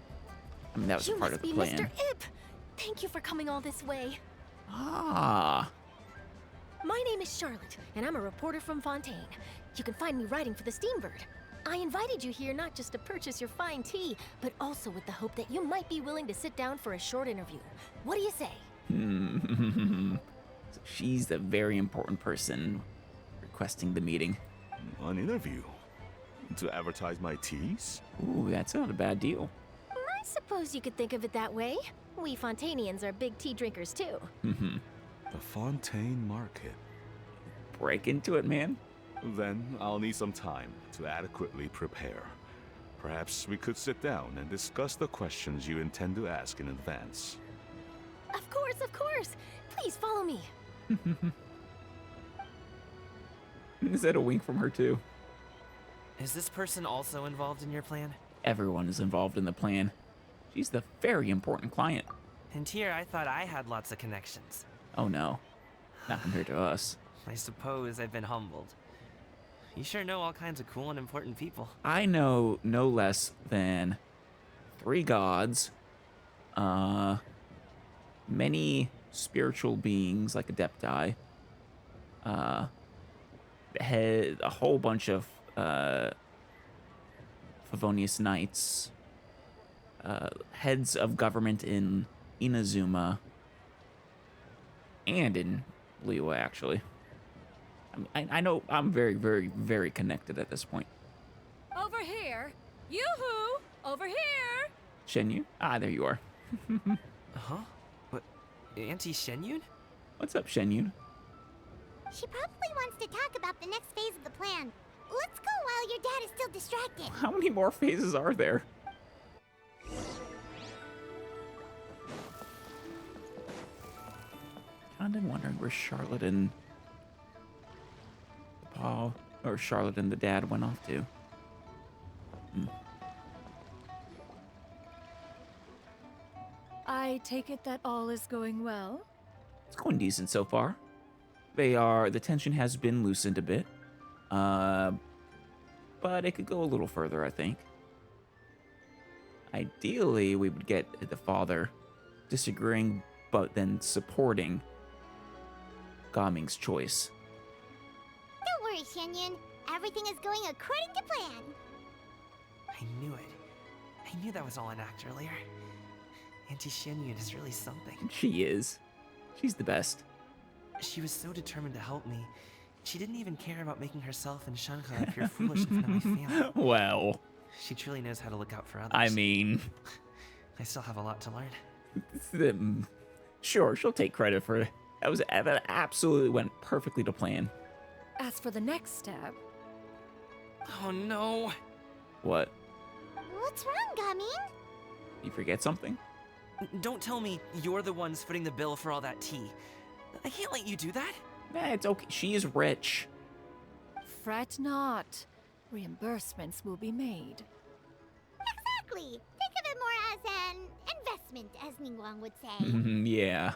I mean, that was You part must of the be plan. Mr. Ip. Thank you for coming all this way. Ah. My name is Charlotte, and I'm a reporter from Fontaine. You can find me writing for the Steambird. I invited you here not just to purchase your fine tea, but also with the hope that you might be willing to sit down for a short interview. What do you say? So she's the very important person requesting the meeting. An interview? To advertise my teas? Ooh, that's not a bad deal. I suppose you could think of it that way. We Fontainians are big tea drinkers too. The Fontaine Market. Break into it, man. Then I'll need some time to adequately prepare. Perhaps we could sit down and discuss the questions you intend to ask in advance. Of course, of course. Please follow me. Is that a wink from her, too? Is this person also involved in your plan? Everyone is involved in the plan. She's the very important client. And here I thought I had lots of connections. Oh no, not compared to us. I suppose I've been humbled. You sure know all kinds of cool and important people. I know no less than 3 gods, many spiritual beings like Adepti, a whole bunch of Favonius Knights, heads of government in Inazuma, and in Liyue, actually. I know I'm very, very, very connected at this point. Over here! Yoo-hoo! Over here! Shenyu? Ah, there you are. Huh? What? Auntie Shenyun? What's up, Shenyu? She probably wants to talk about the next phase of the plan. Let's go while your dad is still distracted. How many more phases are there? Kind of wondering where Charlotte and Paul, or Charlotte and the dad went off to. I take it that all is going well? It's going decent so far. The tension has been loosened a bit. But it could go a little further, I think. Ideally, we would get the father disagreeing, but then supporting Gaming's choice. Don't worry, Shenyun. Everything is going according to plan. I knew it. I knew that was all an act earlier. Auntie Shenyun is really something. She is. She's the best. She was so determined to help me. She didn't even care about making herself and Shenhe appear foolish in front of my family. Well, She truly knows how to look out for others. I mean, I still have a lot to learn. Sure, she'll take credit for it. That absolutely went perfectly to plan. As for the next step, Oh no! What? What's wrong, Gaming? You forget something? Don't tell me you're the ones footing the bill for all that tea. I can't let you do that. Nah, it's okay. She is rich. fret not. Reimbursements will be made. Exactly. Think of it more as an investment, as Ningguang would say. Yeah.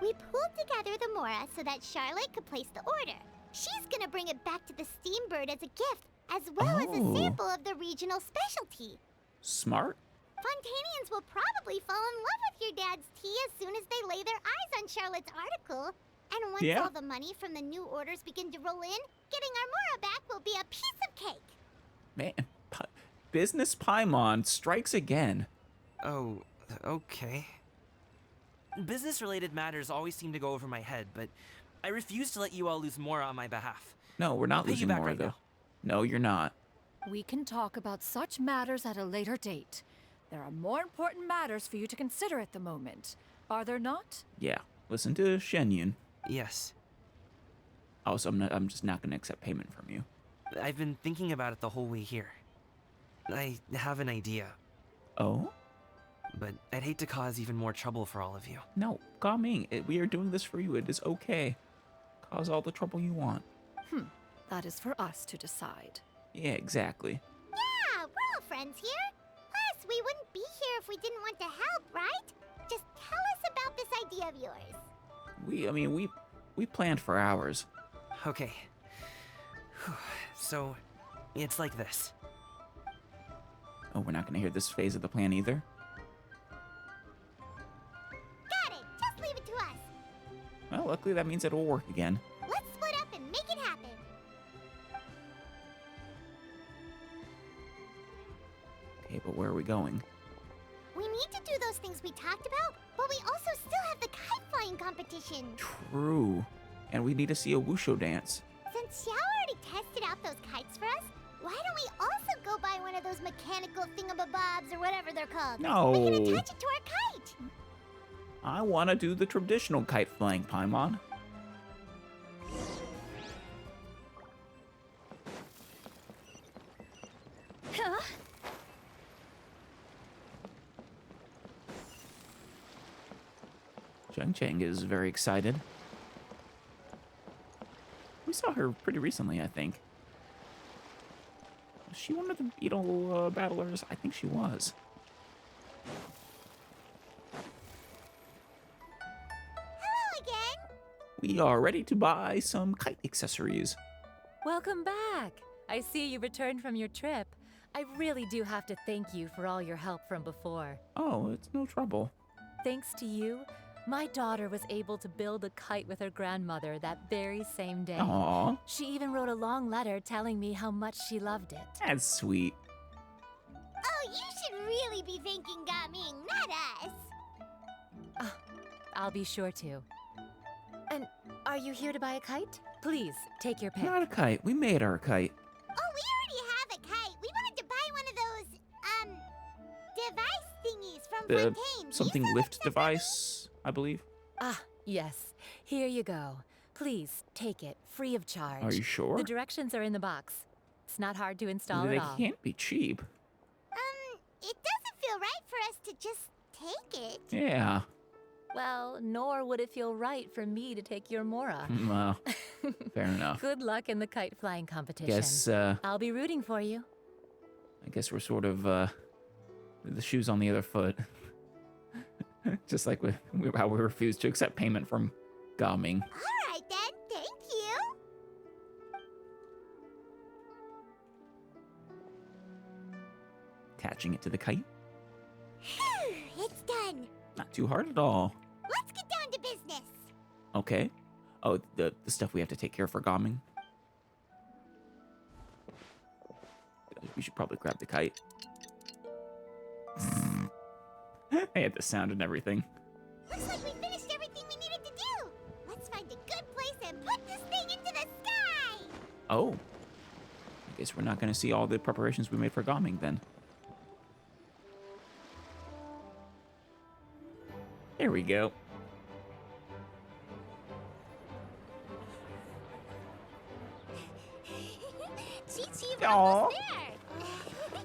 We pulled together the Mora so that Charlotte could place the order. She's gonna bring it back to the Steambird as a gift, as well as a Oh. sample of the regional specialty. Smart. Fontainians will probably fall in love with your dad's tea as soon as they lay their eyes on Charlotte's article. And once Yeah. all the money from the new orders begin to roll in, getting our Mora back will be a piece of cake. Man, business Paimon strikes again. Oh, okay. Business-related matters always seem to go over my head, but I refuse to let you all lose more on my behalf. No, we're not I'll pay you losing back more, right though. now. No, you're not. We can talk about such matters at a later date. There are more important matters for you to consider at the moment. Are there not? Yeah. Listen to Shenyun. Yes. Also, I'm just not going to accept payment from you. I've been thinking about it the whole way here. I have an idea, Oh? but I'd hate to cause even more trouble for all of you. No, Gaming, we are doing this for you. It is okay. Cause all the trouble you want. That is for us to decide. Yeah, exactly. Yeah, we're all friends here. Plus, we wouldn't be here if we didn't want to help, right? Just tell us about this idea of yours. We planned for hours. Okay. So, it's like this. Oh, we're not going to hear this phase of the plan either? Got it. Just leave it to us. Well, luckily that means it'll work again. Let's split up and make it happen. Okay, but where are we going? We need to do those things we talked about, but we also still have the kite flying competition. True. And we need to see a Wushou dance. Since Xiao already tested out those kites for us, why don't we also go buy one of those mechanical thingamabobs or whatever they're called? No. We can attach it to our kite. I want to do the traditional kite flying, Paimon. Huh? Cheng is very excited. We saw her pretty recently, I think. Was she one of the beetle battlers? I think she was. Hello again. We are ready to buy some kite accessories. Welcome back. I see you returned from your trip. I really do have to thank you for all your help from before. Oh, it's no trouble. Thanks to you, my daughter was able to build a kite with her grandmother that very same day. Aww, She even wrote a long letter telling me how much she loved it. that's sweet. Oh, you should really be thanking Gaming, not us. I'll be sure to. And are you here to buy a kite? Please, take your pick. Not a kite. We made our kite. Oh, we already have a kite. We wanted to buy one of those, device thingies from The Fontaine. something lift device, I believe. Ah, yes. Here you go. Please, take it, free of charge. Are you sure? The directions are in the box. It's not hard to install They at all. can't be cheap. It doesn't feel right for us to just take it. Yeah. Well, nor would it feel right for me to take your Mora. Well, fair enough. Good luck in the kite flying competition. Guess, I'll be rooting for you. I guess we're sort of, the shoes on the other foot. Just like how we refused to accept payment from Gaming. All right then, thank you. Attaching it to the kite. It's done. Not too hard at all. Let's get down to business. Okay. Oh, the stuff we have to take care of for Gaming. We should probably grab the kite. I had the sound and everything. Looks like we finished everything we needed to do. Let's find a good place and put this thing into the sky. Oh. I guess we're not going to see all the preparations we made for Gaming then. There we go. Chi-Chi Aw.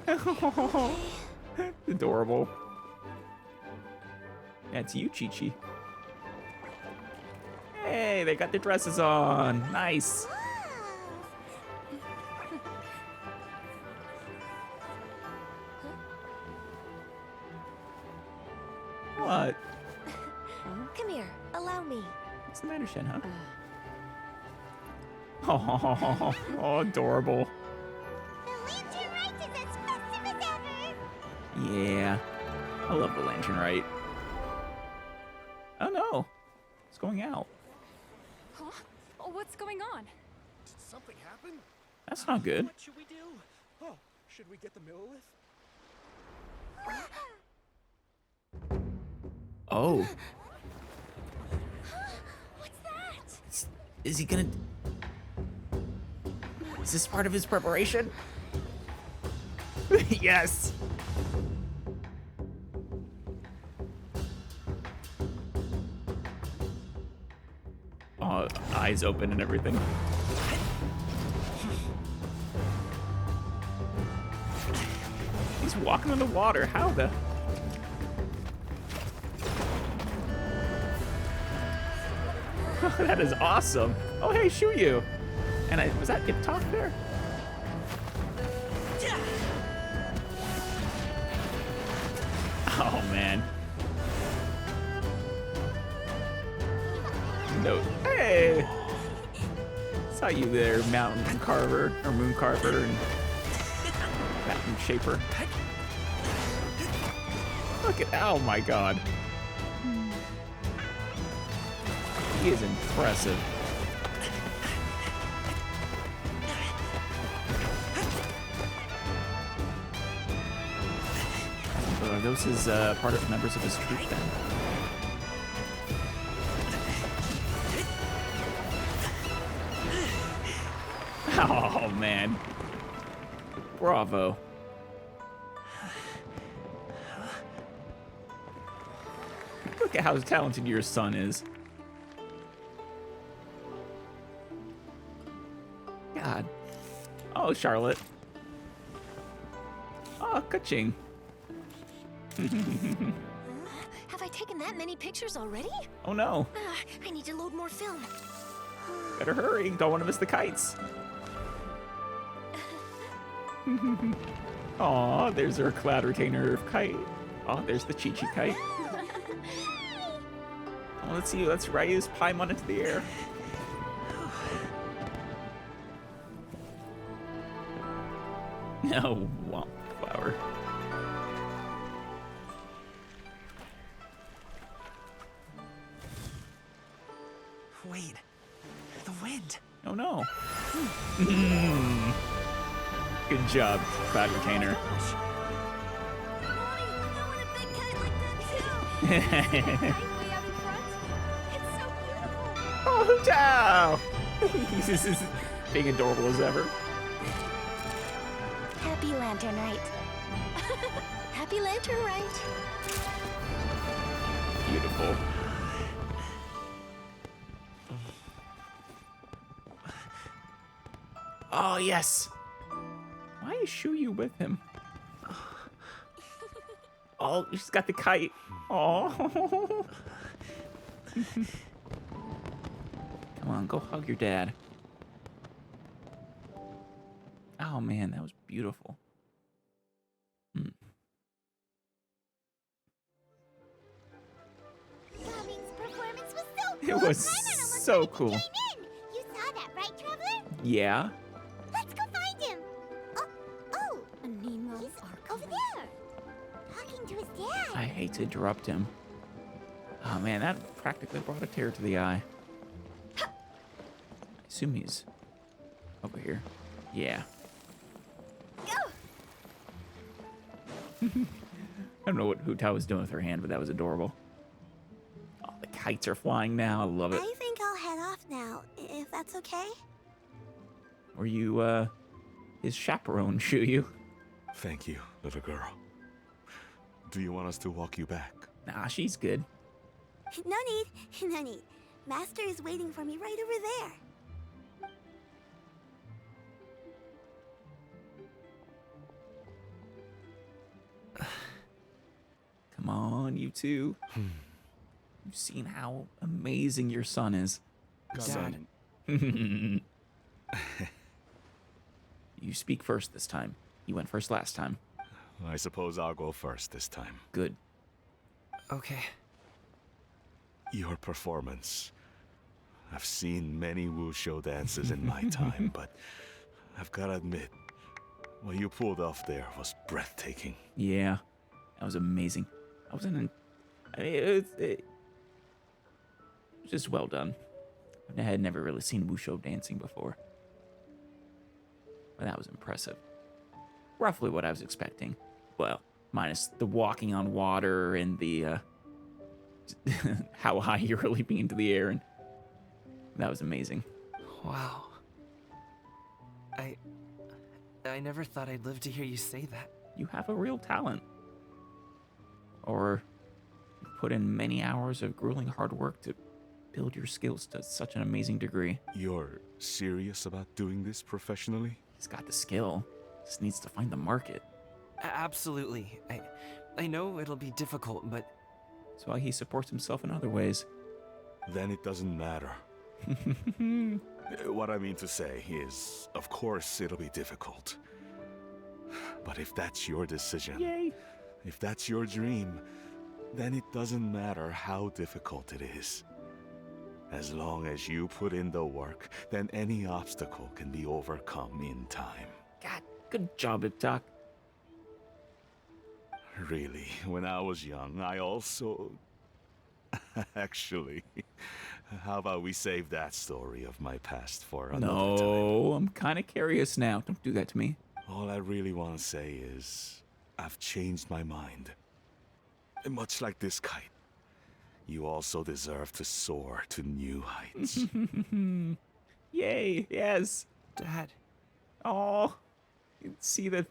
there. Adorable. That's you, Chi-Chi. Hey, they got their dresses on. Nice. What? Come here, allow me. What's the matter, Shenhe? Oh, adorable. The lantern Rite is as festive as ever. Yeah. I love the lantern, right? Oh no. It's going out. Huh? Oh, what's going on? Did something happen? That's not good. What should we do? Oh, should we get the millilith? Oh. Is he gonna... Is this part of his preparation? Yes! Oh, eyes open and everything. He's walking on the water. How the... That is awesome. Oh, hey, Shuyu. And was that Ip Talk there? Oh, man. No. Hey! Saw you there, mountain carver, or moon carver, and mountain shaper. Look at, oh my god. He is impressive. Are those his part of members of his troop then? Oh man. Bravo. Look at how talented your son is. God. Oh, Charlotte. Oh, ka-ching. Have I taken that many pictures already? Oh no. I need to load more film. Better hurry. Don't want to miss the kites. Aw, there's our cloud retainer of Kite. Oh, there's the Chi-Chi kite. Oh, let's see. Let's raise Paimon into the air. No, womp flower. Wait, the wind. Oh no. Good job, cloud retainer. Oh, ciao! He's just being adorable as ever. Happy Lantern Rite. Happy Lantern Rite. Beautiful. Oh, yes. Why is Shuyu with him? Oh, she's got the kite. Oh. Come on, go hug your dad. Oh, man, that was beautiful. Gaming's performance was so cool. It was Paimon almost so wanted to cool. join in. You saw that, right, Traveler? Yeah. Let's go find him. Oh, he's over there, talking to his dad. I hate to interrupt him. Oh, man, that practically brought a tear to the eye. I assume he's over here. Yeah. I don't know what Hu Tao was doing with her hand, but that was adorable. Oh, the kites are flying now. I love it. I think I'll head off now, if that's okay. Were you, his chaperone, Shuyu? Thank you, little girl. Do you want us to walk you back? Nah, she's good. No need, no need. Master is waiting for me right over there. Come on, you two. You've seen how amazing your son is. Son. You speak first this time. You went first last time. I suppose I'll go first this time. Good. Okay. Your performance. I've seen many Wushou dances in my time, but I've got to admit, what you pulled off there was breathtaking. Yeah, that was amazing. I was in. I mean, it was just well done. I had never really seen Wushou dancing before, but that was impressive. Roughly what I was expecting. Well, minus the walking on water and the how high you're leaping into the air and That was amazing. Wow. I never thought I'd live to hear you say that. You have a real talent. Or you've put in many hours of grueling hard work to build your skills to such an amazing degree. You're serious about doing this professionally? He's got the skill. Just needs to find the market. Absolutely. I know it'll be difficult, but... That's why he supports himself in other ways. Then it doesn't matter. What I mean to say is, of course it'll be difficult. But if that's your decision, Yay! if that's your dream, then it doesn't matter how difficult it is. As long as you put in the work, then any obstacle can be overcome in time. God, good job, Iptak. Really, when I was young, I also... Actually, how about we save that story of my past for another time? No, I'm kind of curious now. Don't do that to me. All I really want to say is, I've changed my mind. Much like this kite, you also deserve to soar to new heights. Yay, yes. Dad. Oh, you can see that.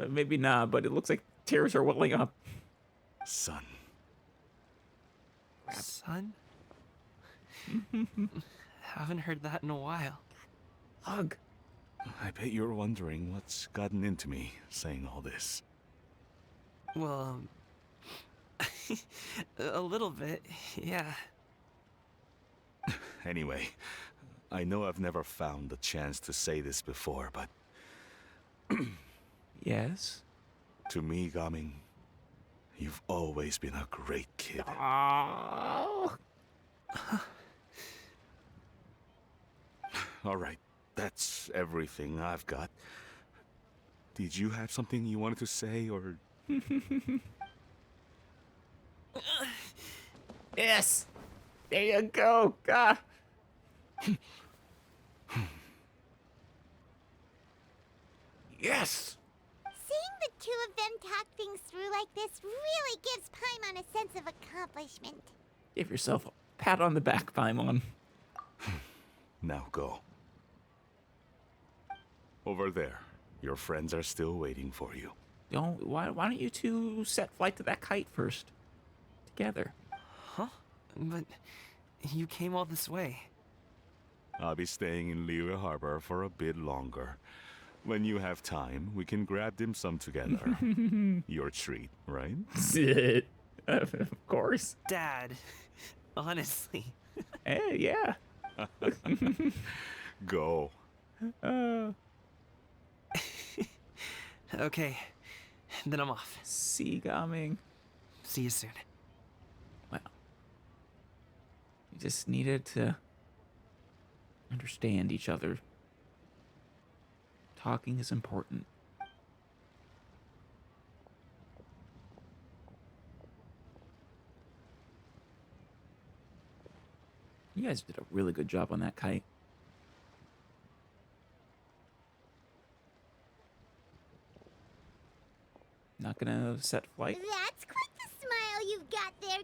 Maybe not, but it looks like tears are welling up. Son. Son? Haven't heard that in a while. Hug. I bet you're wondering what's gotten into me saying all this. Well, a little bit, yeah. Anyway, I know I've never found the chance to say this before, but... Yes? To me, Gaming, you've always been a great kid. Oh. All right, that's everything I've got. Did you have something you wanted to say, or... Yes! There you go! God. Yes! Seeing the two of them talk things through like this really gives Paimon a sense of accomplishment. Give yourself a pat on the back, Paimon. Now go. Over there. Your friends are still waiting for you. Why don't you two set flight to that kite first? Together. Huh? But you came all this way. I'll be staying in Liyue Harbor for a bit longer. When you have time, we can grab dim sum together. Your treat, right? Of course. Dad, honestly. Hey, yeah. Go. Okay, then I'm off. See Gaming. See you soon. Well, you just needed to understand each other. Talking is important. You guys did a really good job on that kite. Not gonna set flight? That's quite the smile you've got there,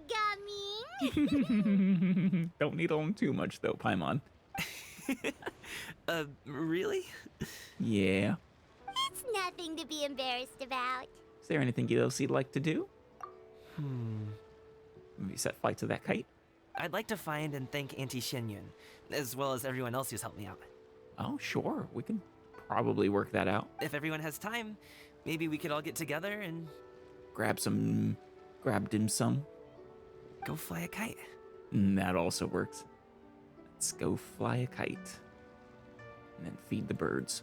Gaming. Don't needle him too much, though, Paimon. Really? Yeah. It's nothing to be embarrassed about. Is there anything you'd like to do? Maybe set flight to that kite? I'd like to find and thank Auntie Shenyun, as well as everyone else who's helped me out. Oh, sure. We can probably work that out. If everyone has time, maybe we could all get together and... Grab dim sum. Go fly a kite. That also works. Let's go fly a kite. And then feed the birds.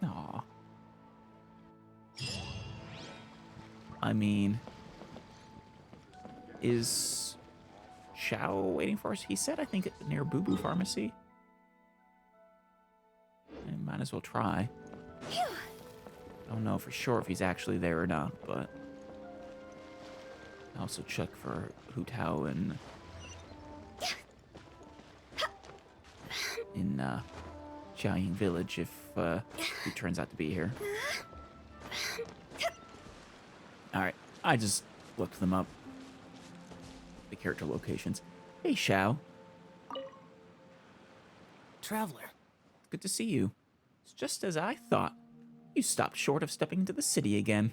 Aw. I mean... Is Shao waiting for us? He said, I think, near Boo Boo Pharmacy. I might as well try. Don't know for sure if he's actually there or not, but... I'll also check for Hu Tao and... in Xiaoying Village if he turns out to be here. Alright, I just looked them up. the character locations. Hey, Shao. Traveler. Good to see you. It's just as I thought. You stopped short of stepping into the city again.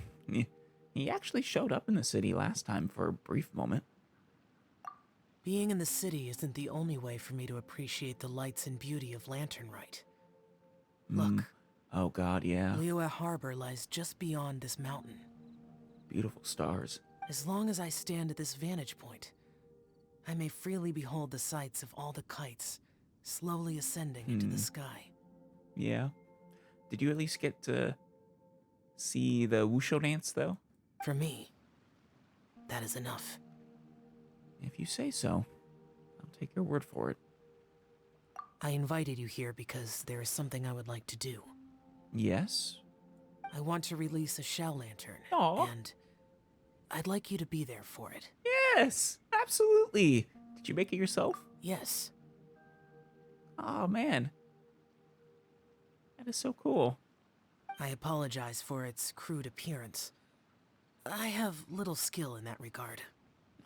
He actually showed up in the city last time for a brief moment. Being in the city isn't the only way for me to appreciate the lights and beauty of Lantern Rite. Look. Oh god, yeah. Liyue Harbor lies just beyond this mountain. Beautiful stars. As long as I stand at this vantage point, I may freely behold the sights of all the kites slowly ascending into the sky. Yeah. Did you at least get to see the Wushou dance, though? For me, that is enough. If you say so, I'll take your word for it. I invited you here because there is something I would like to do. Yes? I want to release a Shao Lantern. Aw. And I'd like you to be there for it. Yes, absolutely. Did you make it yourself? Yes. Oh, man. That is so cool. I apologize for its crude appearance. I have little skill in that regard.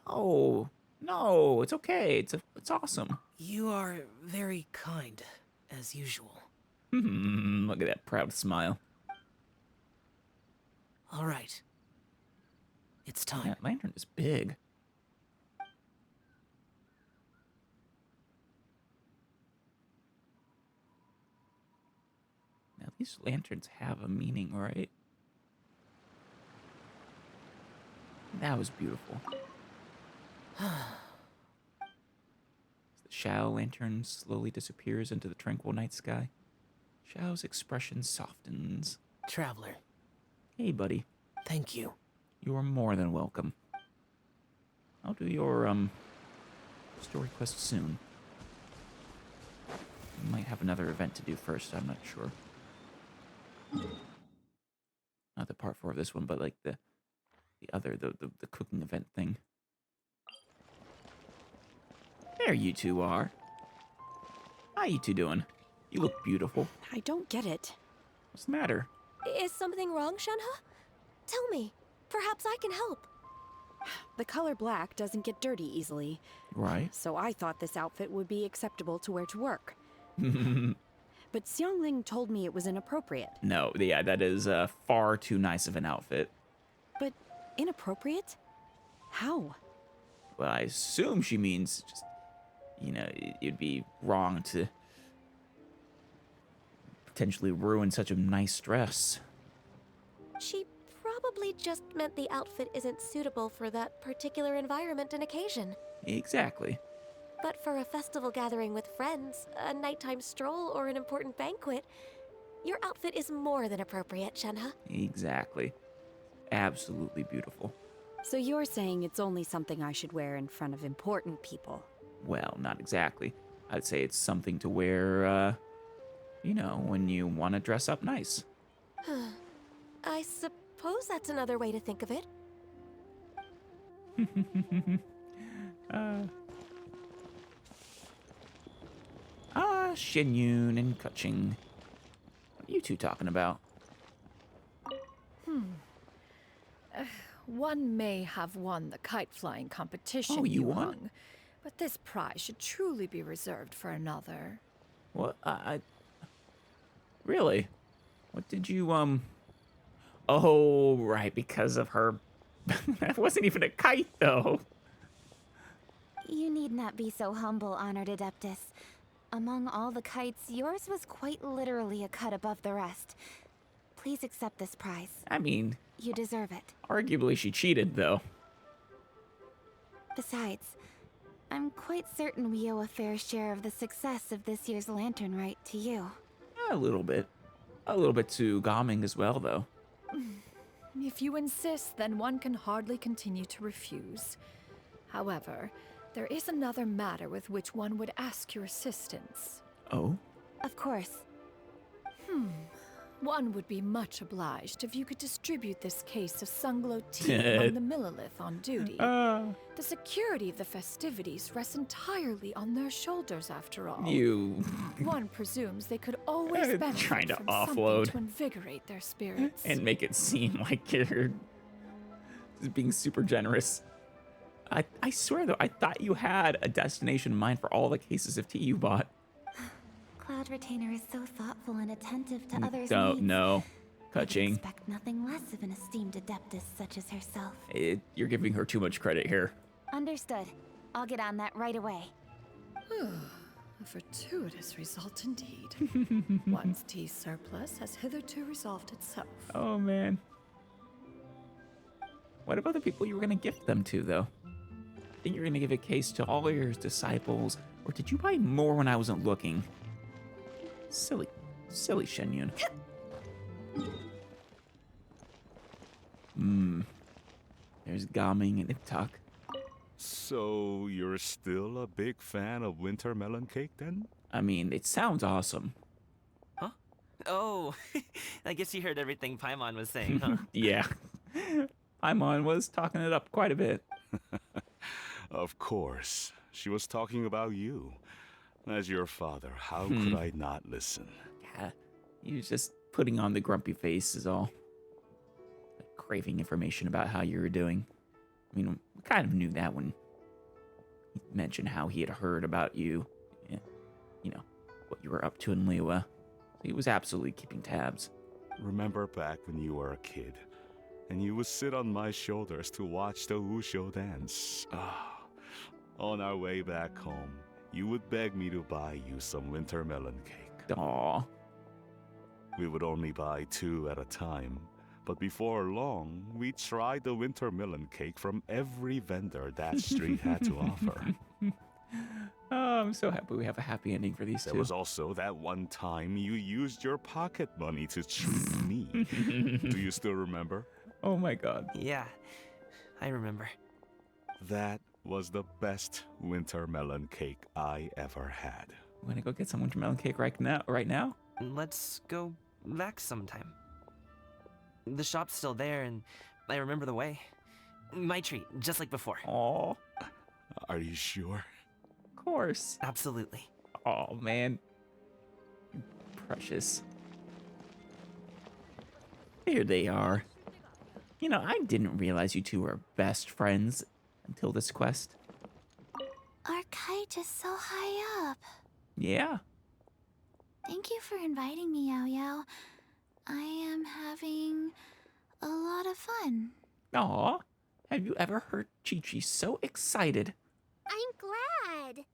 Oh, no, it's okay. It's awesome. You are very kind, as usual. Look at that proud smile. All right. It's time. That lantern is big. Now, these lanterns have a meaning, right? That was beautiful. The Shao lantern slowly disappears into the tranquil night sky. Shao's expression softens. Traveler. Hey, buddy. Thank you. You are more than welcome. I'll do your, story quest soon. You might have another event to do first, I'm not sure. Not the part 4 of this one, but like the cooking event thing. There you two are. How you two doing? You look beautiful. I don't get it. What's the matter? Is something wrong, Shenhe? Tell me. Perhaps I can help. The color black doesn't get dirty easily. Right. So I thought this outfit would be acceptable to wear to work. But Xiangling told me it was inappropriate. No, yeah, that is far too nice of an outfit. But inappropriate? How? Well, I assume she means just, you know, it'd be wrong to potentially ruin such a nice dress. She probably just meant the outfit isn't suitable for that particular environment and occasion. Exactly. But for a festival gathering with friends, a nighttime stroll, or an important banquet, your outfit is more than appropriate, Shenhe. Exactly. Absolutely beautiful. So you're saying it's only something I should wear in front of important people? Well, not exactly. I'd say it's something to wear, you know, when you want to dress up nice. I suppose that's another way to think of it. Shenyun and Kuching. What are you two talking about? One may have won the kite flying competition. Oh, you won? Yuheng, but this prize should truly be reserved for another. What? Really? What did you, Oh, right, because of her... That wasn't even a kite, though. You need not be so humble, Honored Adeptus. Among all the kites, yours was quite literally a cut above the rest. Please accept this prize. I mean... You deserve it. Arguably, she cheated, though. Besides, I'm quite certain we owe a fair share of the success of this year's Lantern Rite to you. A little bit. A little bit to Gaming as well, though. If you insist, then one can hardly continue to refuse. However, there is another matter with which one would ask your assistance. Oh? Of course. One would be much obliged if you could distribute this case of Sunglow tea among the Millilith on duty. The security of the festivities rests entirely on their shoulders, after all. One presumes they could always benefit trying to from offload something to invigorate their spirits. and make it seem like you're being super generous. I swear, though, I thought you had a destination in mind for all the cases of tea you bought. Cloud Retainer is so thoughtful and attentive to others' Don't needs. know. I can Kaching. expect nothing less of an esteemed adeptus such as herself. You're giving her too much credit here. Understood. I'll get on that right away. A fortuitous result indeed. One's tea surplus has hitherto resolved itself. Oh, man. What about the people you were going to gift them to, though? I think you're going to give a case to all your disciples, or did you buy more when I wasn't looking? Silly Shenyun. There's Gaming and Iptak. So you're still a big fan of winter melon cake, then? I mean, it sounds awesome. Huh? Oh, I guess you heard everything Paimon was saying, huh? Yeah. Paimon was talking it up quite a bit. Of course. She was talking about you. As your father, how could I not listen? Yeah, he was just putting on the grumpy face is all. Like, craving information about how you were doing. I mean, we kind of knew that when he mentioned how he had heard about you. You know, what you were up to in Liyue. So he was absolutely keeping tabs. Remember back when you were a kid, and you would sit on my shoulders to watch the Wushou dance. On our way back home, you would beg me to buy you some winter melon cake. Aww. We would only buy 2 at a time, but before long, we tried the winter melon cake from every vendor that street had to offer. Oh, I'm so happy we have a happy ending for these two. There was also that one time you used your pocket money to treat me. Do you still remember? Oh my god. Yeah, I remember. That was the best winter melon cake I ever had. I'm gonna go get some winter melon cake right now. Let's go back sometime. The shop's still there, and I remember the way. My treat, just like before. Aw. Are you sure? Of course. Absolutely. Oh man. Precious. There they are. You know, I didn't realize you two were best friends until this quest. Our Kite is so high up. Yeah. Thank you for inviting me, Yao Yao. I am having a lot of fun. Aw. Have you ever heard Chi-Chi so excited? I'm glad.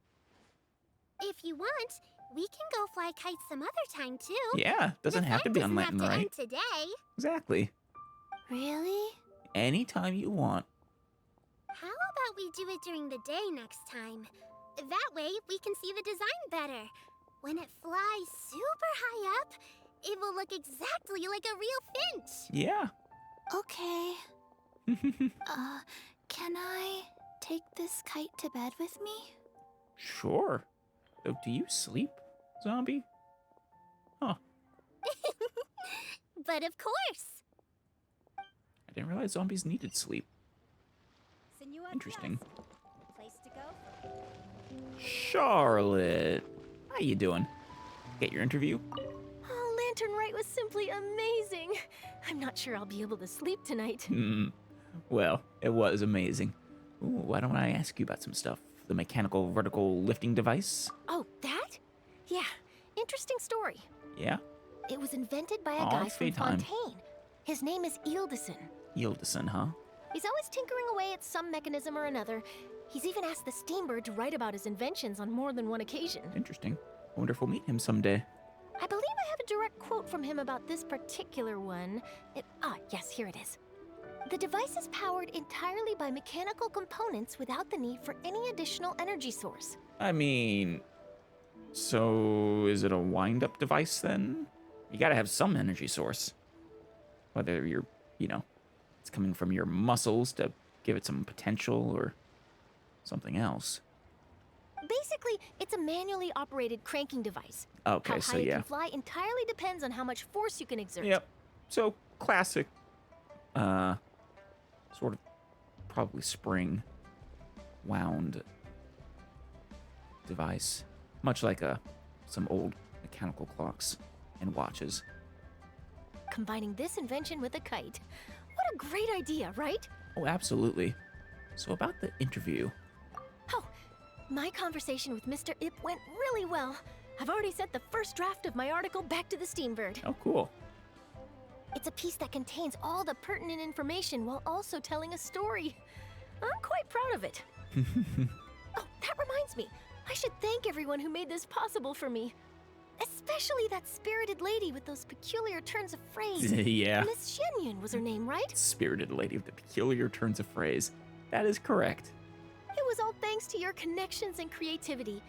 If you want, we can go fly kites some other time too. Yeah, doesn't have to be on Lantern, right? Today. Exactly. Really? Anytime you want. How about we do it during the day next time? That way we can see the design better. When it flies super high up, it will look exactly like a real finch. Yeah. Okay. Can I take this kite to bed with me? Sure. So do you sleep, zombie? Huh. But of course. I didn't realize zombies needed sleep. Interesting. Place to go? Charlotte, how you doing? Get your interview? Oh, Lantern Rite was simply amazing. I'm not sure I'll be able to sleep tonight. Well, it was amazing. Ooh, why don't I ask you about some stuff? The mechanical vertical lifting device? Oh, that? Yeah, interesting story. Yeah? It was invented by a Aw, guy it's from fate time. Fontaine. His name is Yildison. Yildison, huh? He's always tinkering away at some mechanism or another. He's even asked the Steambird to write about his inventions on more than one occasion. Interesting. I wonder if we'll meet him someday. I believe I have a direct quote from him about this particular one. Yes, here it is. The device is powered entirely by mechanical components without the need for any additional energy source. I mean, so is it a wind-up device then? You gotta have some energy source. Whether you're, it's coming from your muscles to give it some potential or something else. Basically, it's a manually operated cranking device. Okay, how so high it yeah. can fly entirely depends on how much force you can exert. Yep. So classic, sort of probably spring wound device, much like some old mechanical clocks and watches. Combining this invention with a kite. What a great idea, right? Oh, absolutely. So about the interview. Oh, my conversation with Mr. Ip went really well. I've already sent the first draft of my article back to the Steambird. Oh, cool. It's a piece that contains all the pertinent information while also telling a story. I'm quite proud of it. Oh, that reminds me. I should thank everyone who made this possible for me. Especially that spirited lady with those peculiar turns of phrase. Yeah. Miss Shenyun was her name, right? Spirited lady with the peculiar turns of phrase. That is correct. It was all thanks to your connections and creativity.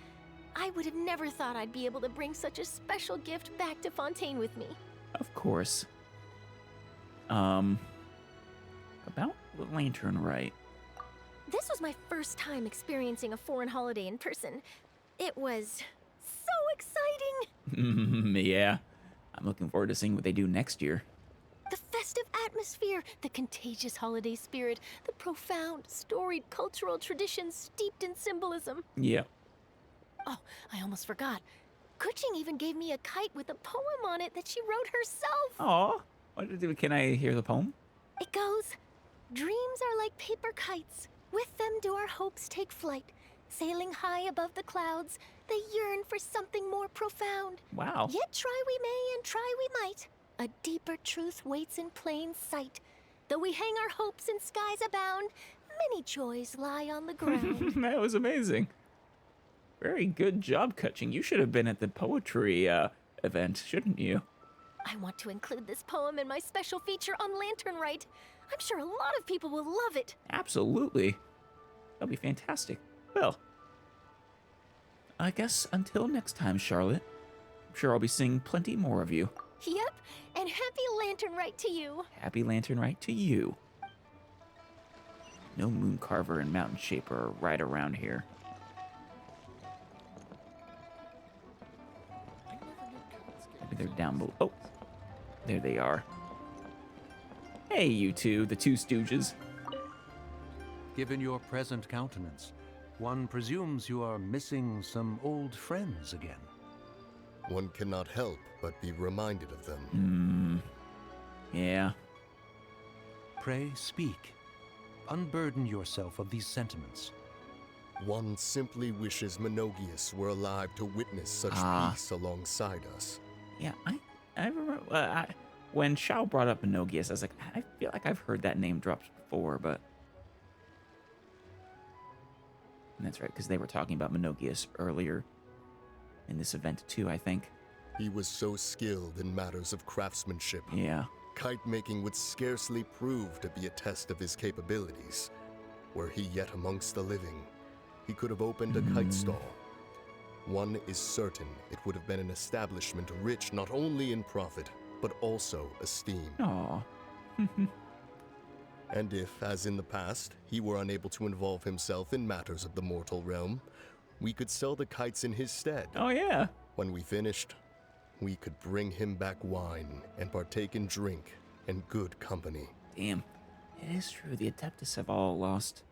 I would have never thought I'd be able to bring such a special gift back to Fontaine with me. Of course. About the lantern, right? This was my first time experiencing a foreign holiday in person. It was so exciting! Yeah. I'm looking forward to seeing what they do next year. The festive atmosphere, the contagious holiday spirit, the profound, storied cultural traditions steeped in symbolism. Yeah. Oh, I almost forgot. Kuching even gave me a kite with a poem on it that she wrote herself. Aw. Can I hear the poem? It goes, "Dreams are like paper kites. With them do our hopes take flight. Sailing high above the clouds, they yearn for something more profound. Wow. Yet try we may and try we might. A deeper truth waits in plain sight. Though we hang our hopes in skies abound, many joys lie on the ground." That was amazing. Very good job, Kuching. You should have been at the poetry event, shouldn't you? I want to include this poem in my special feature on Lantern Rite. I'm sure a lot of people will love it. Absolutely. That'll be fantastic. Well, I guess until next time, Charlotte. I'm sure I'll be seeing plenty more of you. Yep, and happy Lantern Rite to you. Happy Lantern Rite to you. No Moon Carver and Mountain Shaper are right around here. Maybe they're down below. Oh, there they are. Hey, you two, the two stooges. Given your present countenance, one presumes you are missing some old friends again. One cannot help but be reminded of them. Yeah. Pray speak. Unburden yourself of these sentiments. One simply wishes Menogius were alive to witness such peace alongside us. Yeah, I remember when Shao brought up Menogius, I was like, I feel like I've heard that name dropped before, but... And that's right, because they were talking about Menogius earlier in this event too, I think. He was so skilled in matters of craftsmanship. Yeah. Kite making would scarcely prove to be a test of his capabilities. Were he yet amongst the living, he could have opened a kite stall. One is certain it would have been an establishment rich not only in profit, but also esteem. Aww. And if, as in the past, he were unable to involve himself in matters of the mortal realm, we could sell the kites in his stead. Oh, yeah. When we finished, we could bring him back wine and partake in drink and good company. Damn. It is true. The Adeptus have all lost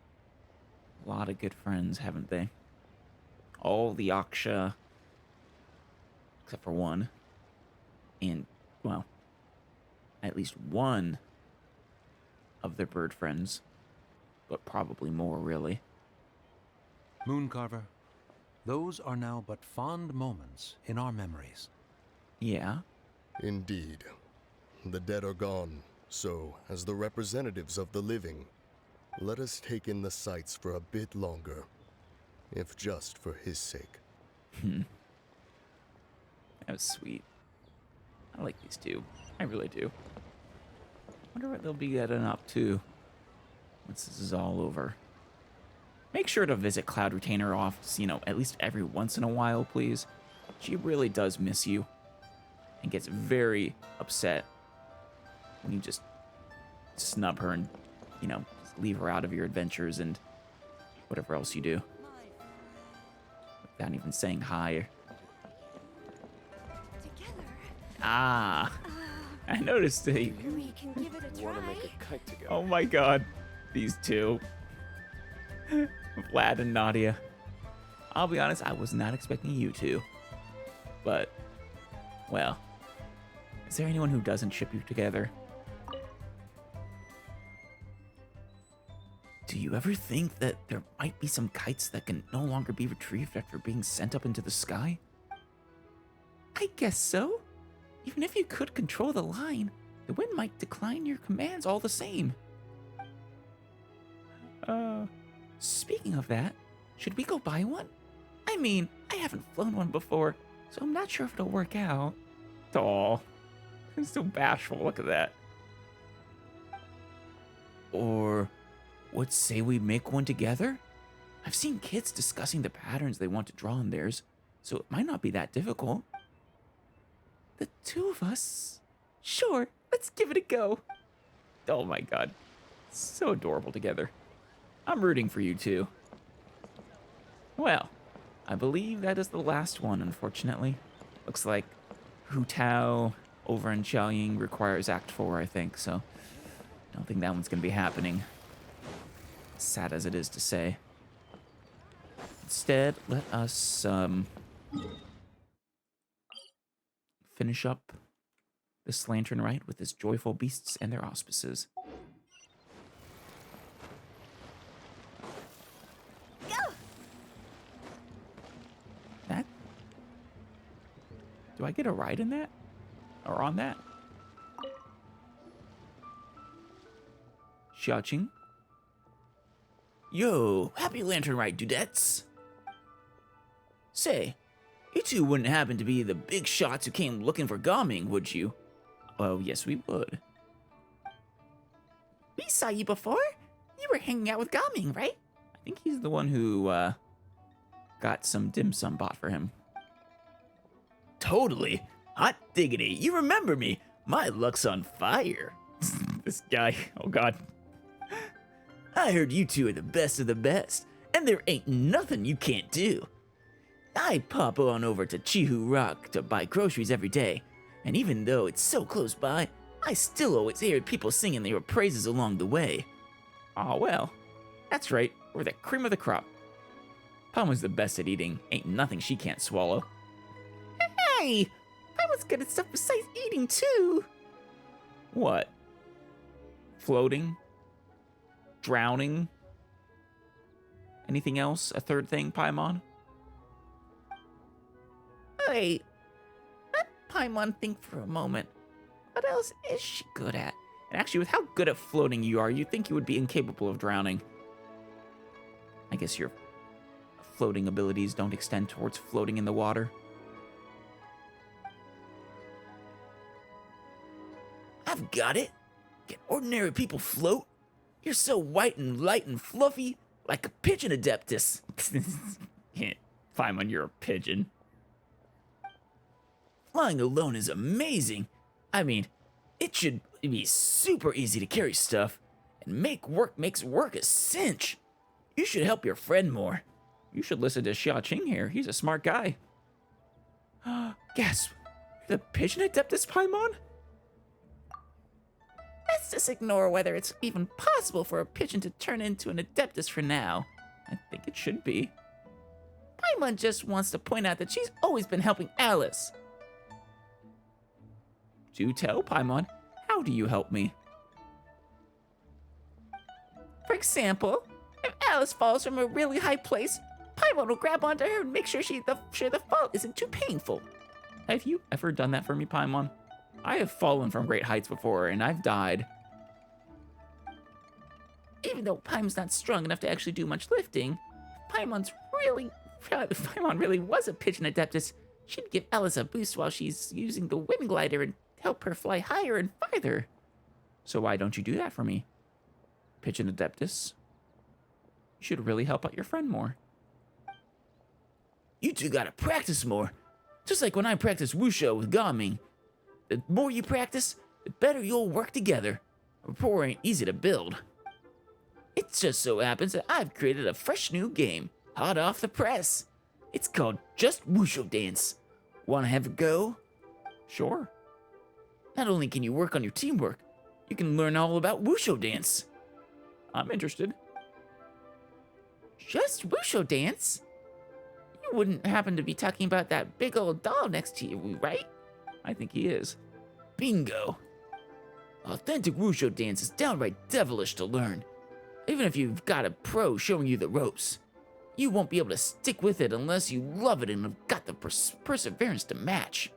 a lot of good friends, haven't they? All the Aksha, except for one. And, well, at least one of their bird friends, but probably more, really. Mooncarver, those are now but fond moments in our memories. Yeah. Indeed. The dead are gone, so, as the representatives of the living, let us take in the sights for a bit longer, if just for his sake. That was sweet. I like these two. I really do. Wonder what they'll be getting up to once this is all over. Make sure to visit Cloud Retainer office, at least every once in a while, please. She really does miss you and gets very upset when you just snub her and, just leave her out of your adventures and whatever else you do. Without even saying hi. Ah, I noticed it. We can give it a try. Make a kite together. Oh my god, these two. Vlad and Nadia. I'll be honest, I was not expecting you two. But, well, is there anyone who doesn't ship you together? Do you ever think that there might be some kites that can no longer be retrieved after being sent up into the sky? I guess so. Even if you could control the line, the wind might decline your commands all the same. Speaking of that, should we go buy one? I mean, I haven't flown one before, so I'm not sure if it'll work out. Aw, he's so bashful, look at that. Or, what say we make one together? I've seen kids discussing the patterns they want to draw in theirs, so it might not be that difficult. The two of us? Sure, let's give it a go. Oh my god, so adorable together. I'm rooting for you two. Well, I believe that is the last one, unfortunately. Looks like Hu Tao over in Xiaoying requires Act 4, I think, so I don't think that one's going to be happening. Sad as it is to say. Instead, let us finish up this lantern rite with his joyful beasts and their auspices. That? Do I get a ride in that? Or on that? Xiaoqing? Yo, happy lantern rite, dudettes. Say, you two wouldn't happen to be the big shots who came looking for Gaming, would you? Oh, yes, we would. We saw you before. You were hanging out with Gaming, right? I think he's the one who, got some dim sum bought for him. Totally. Hot diggity. You remember me. My luck's on fire. This guy. Oh, God. I heard you two are the best of the best, and there ain't nothing you can't do. I pop on over to Chihu Rock to buy groceries every day, and even though it's so close by, I still always hear people singing their praises along the way. Aw, well, that's right, we're the cream of the crop. Paimon's the best at eating, ain't nothing she can't swallow. Hey, Paimon's good at stuff besides eating too. What? Floating? Drowning? Anything else? A third thing, Paimon? Wait, let Paimon think for a moment. What else is she good at? And actually, with how good at floating you are, you'd think you would be incapable of drowning. I guess your floating abilities don't extend towards floating in the water. I've got it. Can ordinary people float? You're so white and light and fluffy, like a pigeon adeptus. Paimon, you're a pigeon. Flying alone is amazing. I mean, it should be super easy to carry stuff, and makes work a cinch. You should help your friend more. You should listen to Xiaoqing here. He's a smart guy. Gasp. You're the pigeon adeptus, Paimon? Let's just ignore whether it's even possible for a pigeon to turn into an adeptus for now. I think it should be. Paimon just wants to point out that she's always been helping Alice. Do tell, Paimon. How do you help me? For example, if Alice falls from a really high place, Paimon will grab onto her and make sure the fall isn't too painful. Have you ever done that for me, Paimon? I have fallen from great heights before, and I've died. Even though Paimon's not strong enough to actually do much lifting, if Paimon really was a pigeon adeptus, she'd give Alice a boost while she's using the wind glider and help her fly higher and farther. So why don't you do that for me, pigeon adeptus? You should really help out your friend more. You two gotta practice more. Just like when I practice Wushou with Gaming. The more you practice, the better you'll work together. Rapport ain't easy to build. It just so happens that I've created a fresh new game, hot off the press. It's called Just Wushou Dance. Wanna have a go? Sure. Not only can you work on your teamwork, you can learn all about Wushou Dance. I'm interested. Just Wushou Dance? You wouldn't happen to be talking about that big old doll next to you, right? I think he is. Bingo. Authentic Wushou dance is downright devilish to learn. Even if you've got a pro showing you the ropes, you won't be able to stick with it unless you love it and have got the perseverance to match.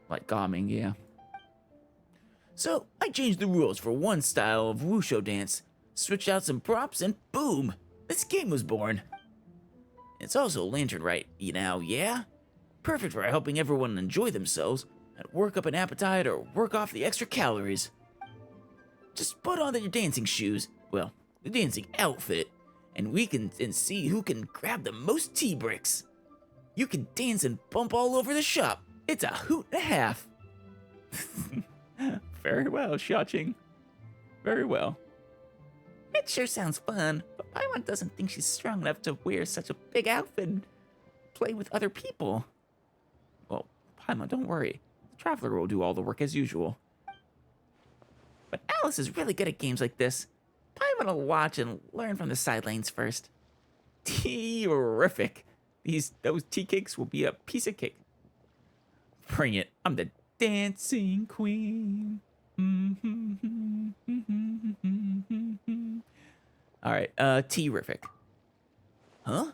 Like gaming, yeah. So, I changed the rules for one style of Wushou dance, switched out some props, and boom! This game was born. It's also lantern right, you know, yeah? Perfect for helping everyone enjoy themselves and work up an appetite or work off the extra calories. Just put on your dancing shoes, well, the dancing outfit, and we can see who can grab the most tea bricks. You can dance and bump all over the shop. It's a hoot and a half. Very well, Xiaoqing. Very well. It sure sounds fun, but Paimon doesn't think she's strong enough to wear such a big outfit and play with other people. Well, Paimon, don't worry. The Traveler will do all the work as usual. But Alice is really good at games like this. Paimon will watch and learn from the side lanes first. Terrific. Those tea cakes will be a piece of cake. Bring it. I'm the dancing queen. Alright, terrific. Huh?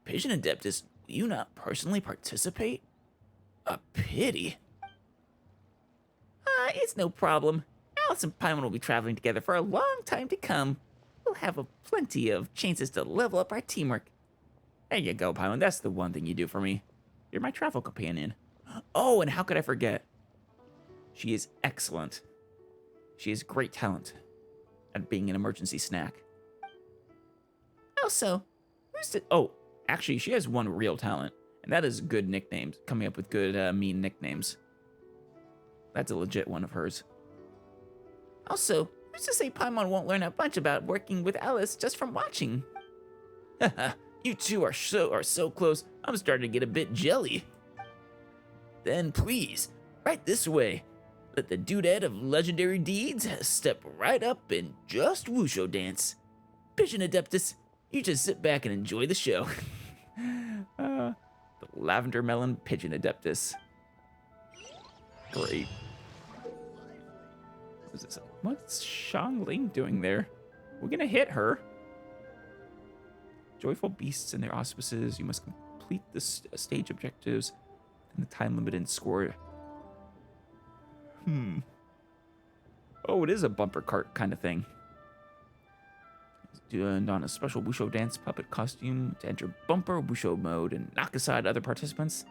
Pigeon Adeptus, will you not personally participate? A pity. It's no problem. Alice and Paimon will be traveling together for a long time to come. We'll have plenty of chances to level up our teamwork. There you go, Paimon. That's the one thing you do for me. You're my travel companion. Oh, and how could I forget? She is excellent. She has great talent at being an emergency snack. Also, actually, she has one real talent, and that is good nicknames. Coming up with good, mean nicknames. That's a legit one of hers. Also, who's to say Paimon won't learn a bunch about working with Alice just from watching? Haha, you two are so close, I'm starting to get a bit jelly. Then please, right this way. Let the dudette of legendary deeds step right up and just Wushou dance. Pigeon Adeptus, you just sit back and enjoy the show. The Lavender Melon Pigeon Adeptus. Great. What's Zhongli doing there? We're gonna hit her. Joyful beasts and their auspices. You must complete the stage objectives and the time limit and score. Oh, it is a bumper cart kind of thing. And on a special Wushou dance puppet costume to enter bumper Wushou mode and knock aside other participants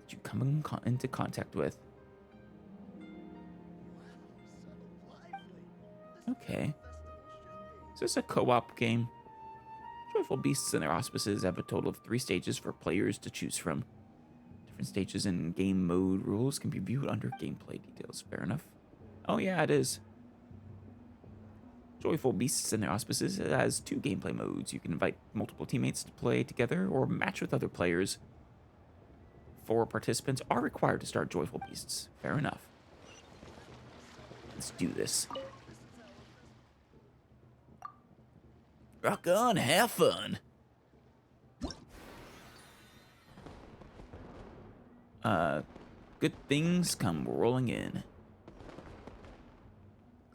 that you come into contact with. Okay. Is this a co-op game? Joyful Beasts and their auspices have a total of 3 stages for players to choose from. Different stages and game mode rules can be viewed under gameplay details. Fair enough. Oh yeah, it is. Joyful Beasts and their auspices has 2 gameplay modes. You can invite multiple teammates to play together or match with other players. 4 participants are required to start Joyful Beasts. Fair enough. Let's do this. Rock on, have fun. Good things come rolling in.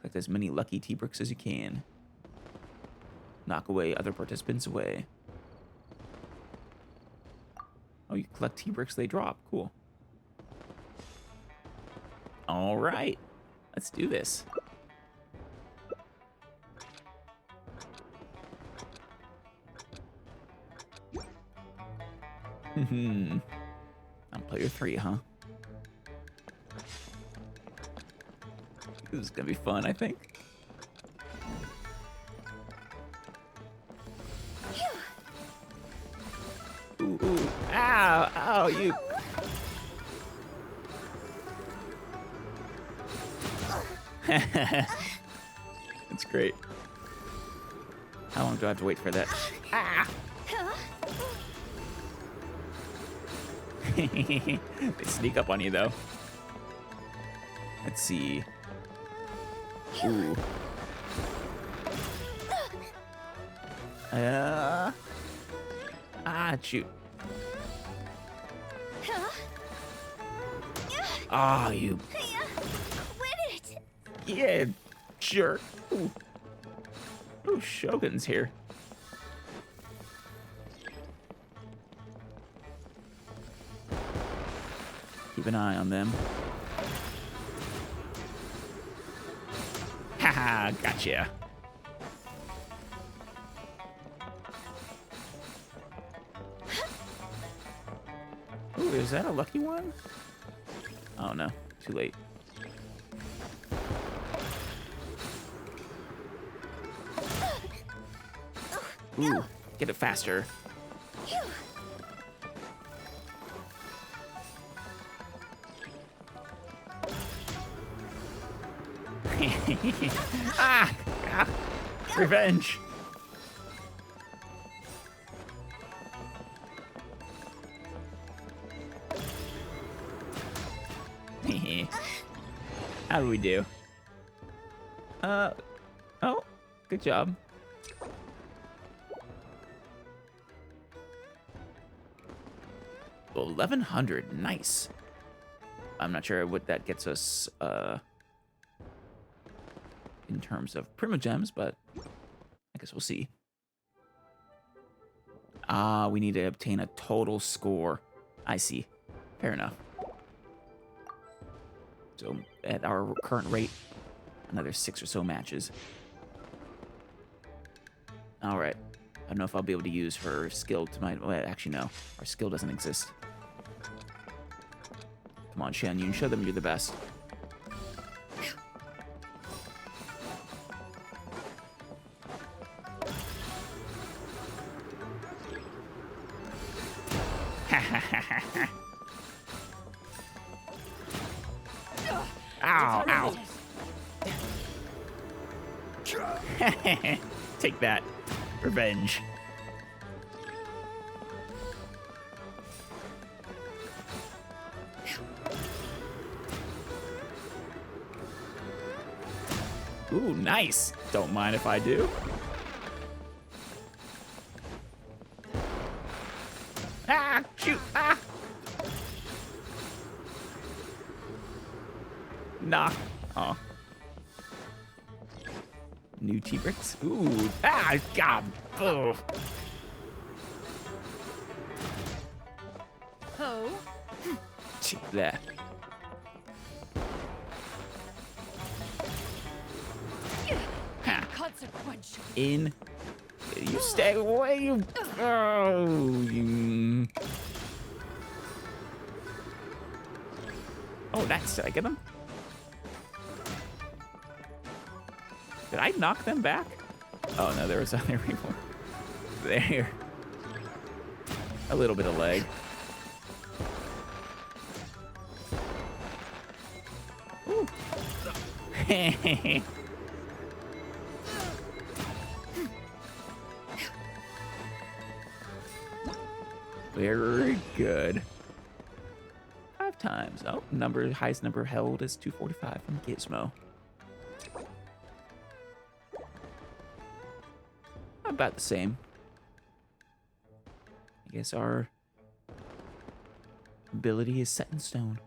Collect as many lucky tea bricks as you can. Knock away other participants away. Oh, you collect tea bricks, they drop. Cool. All right, let's do this. I'm player 3, huh? This is gonna be fun, I think. Ooh, ooh. Ow, ow, you. That's great. How long do I have to wait for that? Ah! They sneak up on you, though. Let's see. Ooh. Shoot. Ah, you. Quit it! Yeah, jerk. Ooh. Ooh, Shogun's here. Keep an eye on them. Haha, gotcha. Ooh, is that a lucky one? Oh no, too late. Ooh, get it faster. ah! Revenge! How do we do? Oh, good job. Well, 1100, nice. I'm not sure what that gets us, in terms of primogems, but I guess we'll see. Ah, we need to obtain a total score. I see. Fair enough. So at our current rate, another 6 or so matches. All right. I don't know if I'll be able to use her skill to my... Well, actually, no. Our skill doesn't exist. Come on, Shen Yun. Show them you're the best. Ow, ow. Take that. Revenge. Ooh, nice. Don't mind if I do. Ah, shoot, ah. Knock. Oh. New T-Bricks. Ooh. Ah, God. Oh. Oh. Take that. Consequential. In. You stay away. You. Oh. You. Oh, nice. Did I get him? Did I knock them back? Oh no, there was other people there. A little bit of leg. Ooh. Very good. 5 times. Oh, highest number held is 245 from Gizmo. About the same. I guess our ability is set in stone.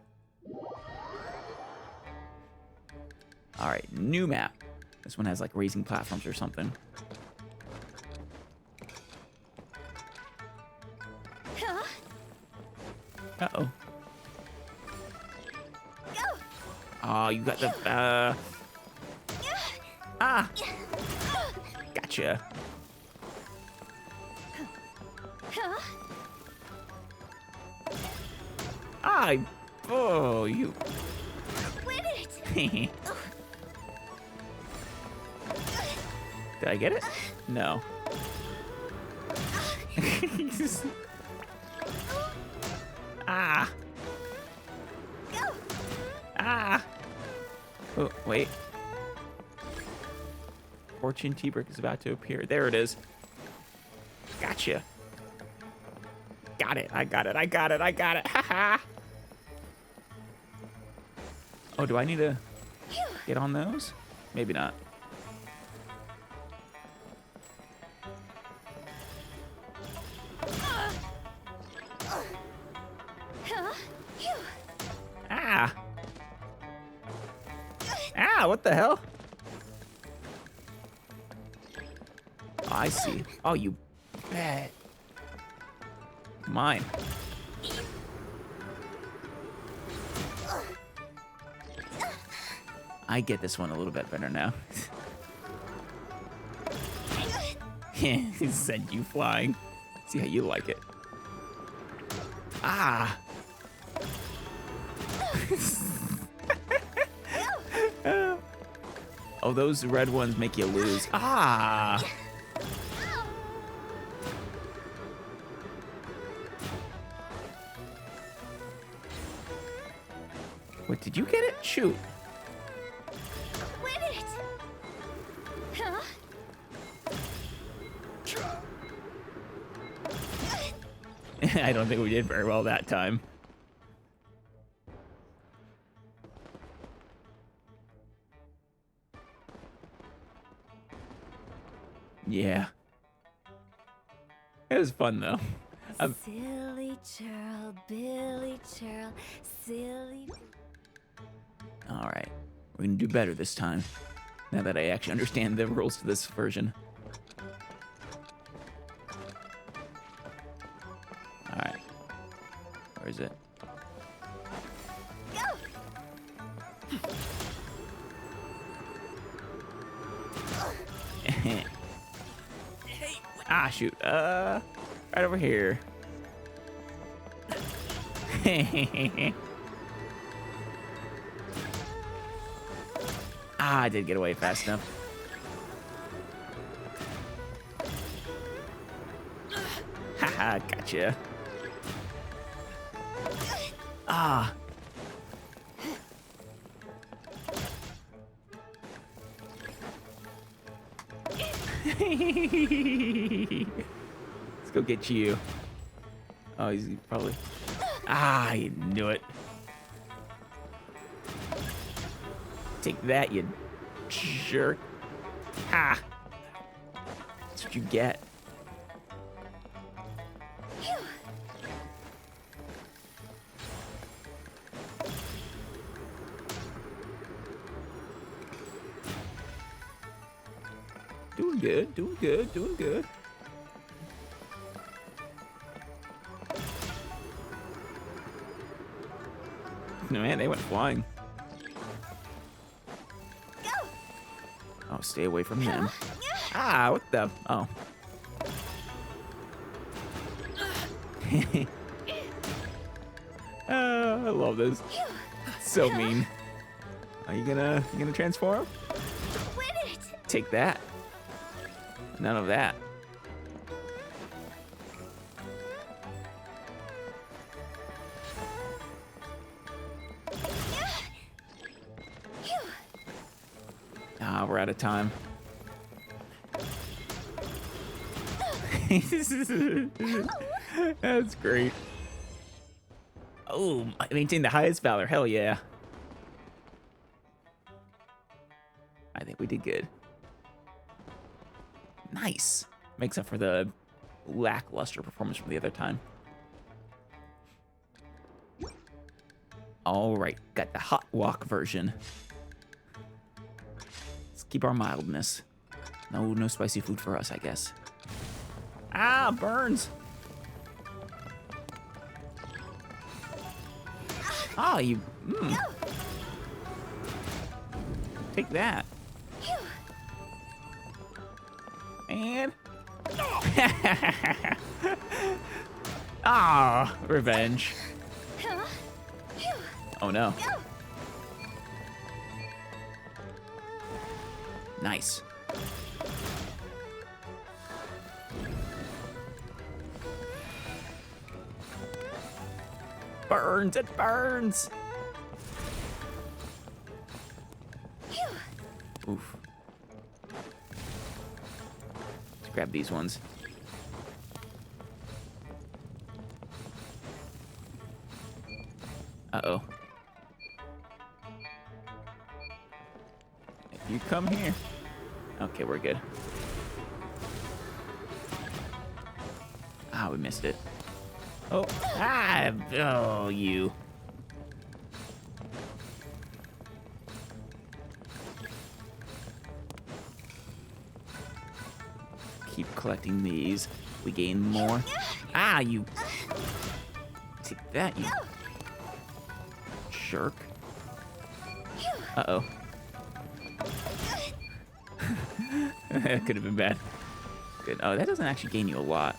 All right, new map. This one has like raising platforms or something. Uh-oh. Oh, you got the, Ah! Gotcha. Oh, you. Quit it! Did I get it? No. Ah! Ah! Oh, wait. Fortune T-Brick is about to appear. There it is. Gotcha. Got it. I got it. I got it. I got it. Haha. Oh, do I need to get on those? Maybe not. Ah! Ah, what the hell? I see. Oh, you bet. Mine. I get this one a little bit better now. Send you flying. See how you like it. Ah! Oh, those red ones make you lose. Ah! What, did you get it? Shoot. Win it! Huh? I don't think we did very well that time. Yeah. It was fun though. Silly churl, Billy churl, silly. Alright. We're gonna do better this time. Now that I actually understand the rules to this version. Alright. Where is it? Ah, shoot. Right over here. Ah, I did get away fast enough. Haha, gotcha. Ah. Let's go get you. Oh, he's probably... Ah, I knew it. Take that, you jerk. Ha! That's what you get. Doing good, doing good, doing good. No, man, they went flying. Oh, stay away from him. Ah, what the? Oh. I love this. So mean. Are you gonna transform? Take that. None of that. Ah, we're out of time. That's great. Oh, I maintain the highest valor. Hell yeah. I think we did good. Nice. Makes up for the lackluster performance from the other time. All right, got the hot walk version. Let's keep our mildness. No spicy food for us, I guess. Ah, burns. Ah, you. Take that. And. Ah, revenge. Oh no. Nice. Burns, it burns. Oof. Let's grab these ones. Uh-oh. If you come here. Okay, we're good. Ah, we missed it. Oh, ah, oh, you. keep collecting these. We gain more. Ah, you. Take that, you jerk. Uh-oh. That could have been bad. Good. Oh, that doesn't actually gain you a lot.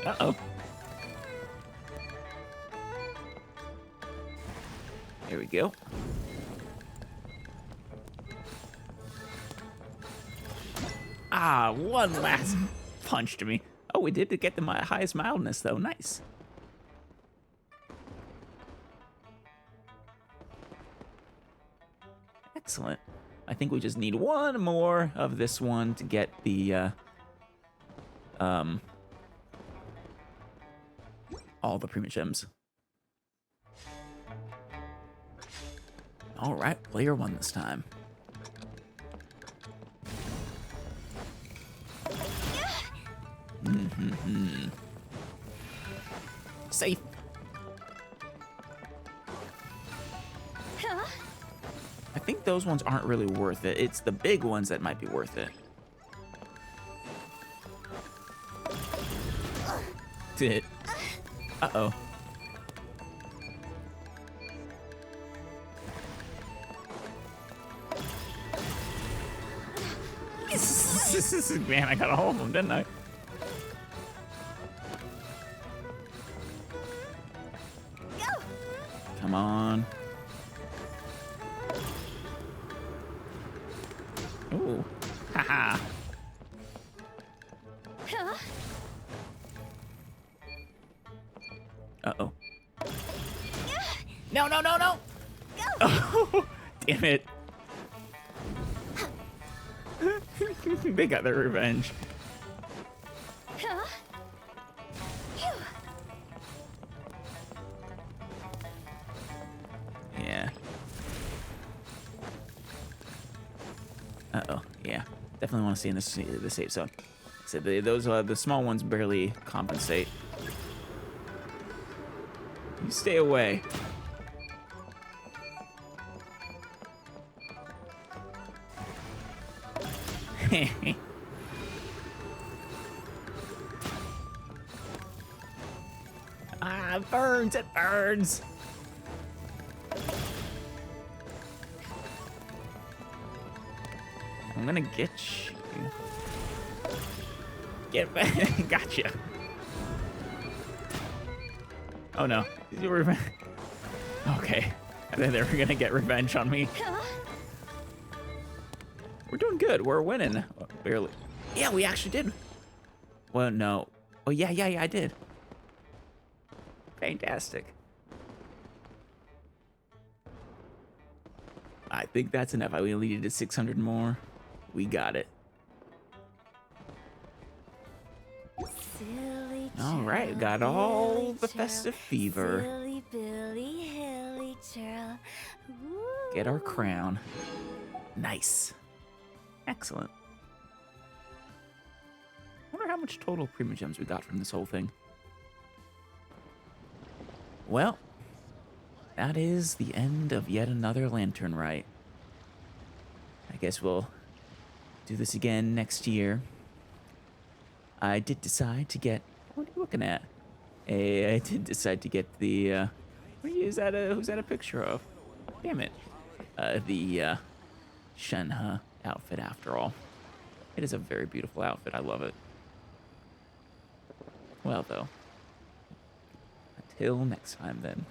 Uh-oh. Here we go. Ah, one last punch to me. Oh, we did get the highest mildness, though. Nice. Excellent. I think we just need one more of this one to get the, all the premium gems. All right, player one this time. Safe. I think those ones aren't really worth it. It's the big ones that might be worth it. Did. Uh-oh. Man, I got all of them, didn't I? Come on. Ooh. Haha. Uh-oh. No, no, no, no! Oh, damn it. They got their revenge. Yeah. Uh-oh. Yeah. Definitely want to stay in the safe zone. So those the small ones barely compensate. You stay away. Ah, it burns, it burns. I'm gonna get you. Get back. Gotcha. Oh no. Okay. I think they were gonna get revenge on me. We're doing good. We're winning. Oh, barely. Yeah, we actually did. Well, no. Oh, yeah, I did. Fantastic. I think that's enough. We only needed 600 more. We got it. Silly all right, got all the festive fever. Silly Billy, hilly churl. Get our crown. Nice. Excellent. Wonder how much total premium gems we got from this whole thing. Well, that is the end of yet another lantern rite. I guess we'll do this again next year. I did decide to get... What are you looking at? I did decide to get the... who's that a picture of? Damn it. The Shenhe outfit after all. It is a very beautiful outfit. I love it. Well, though. Until next time, then.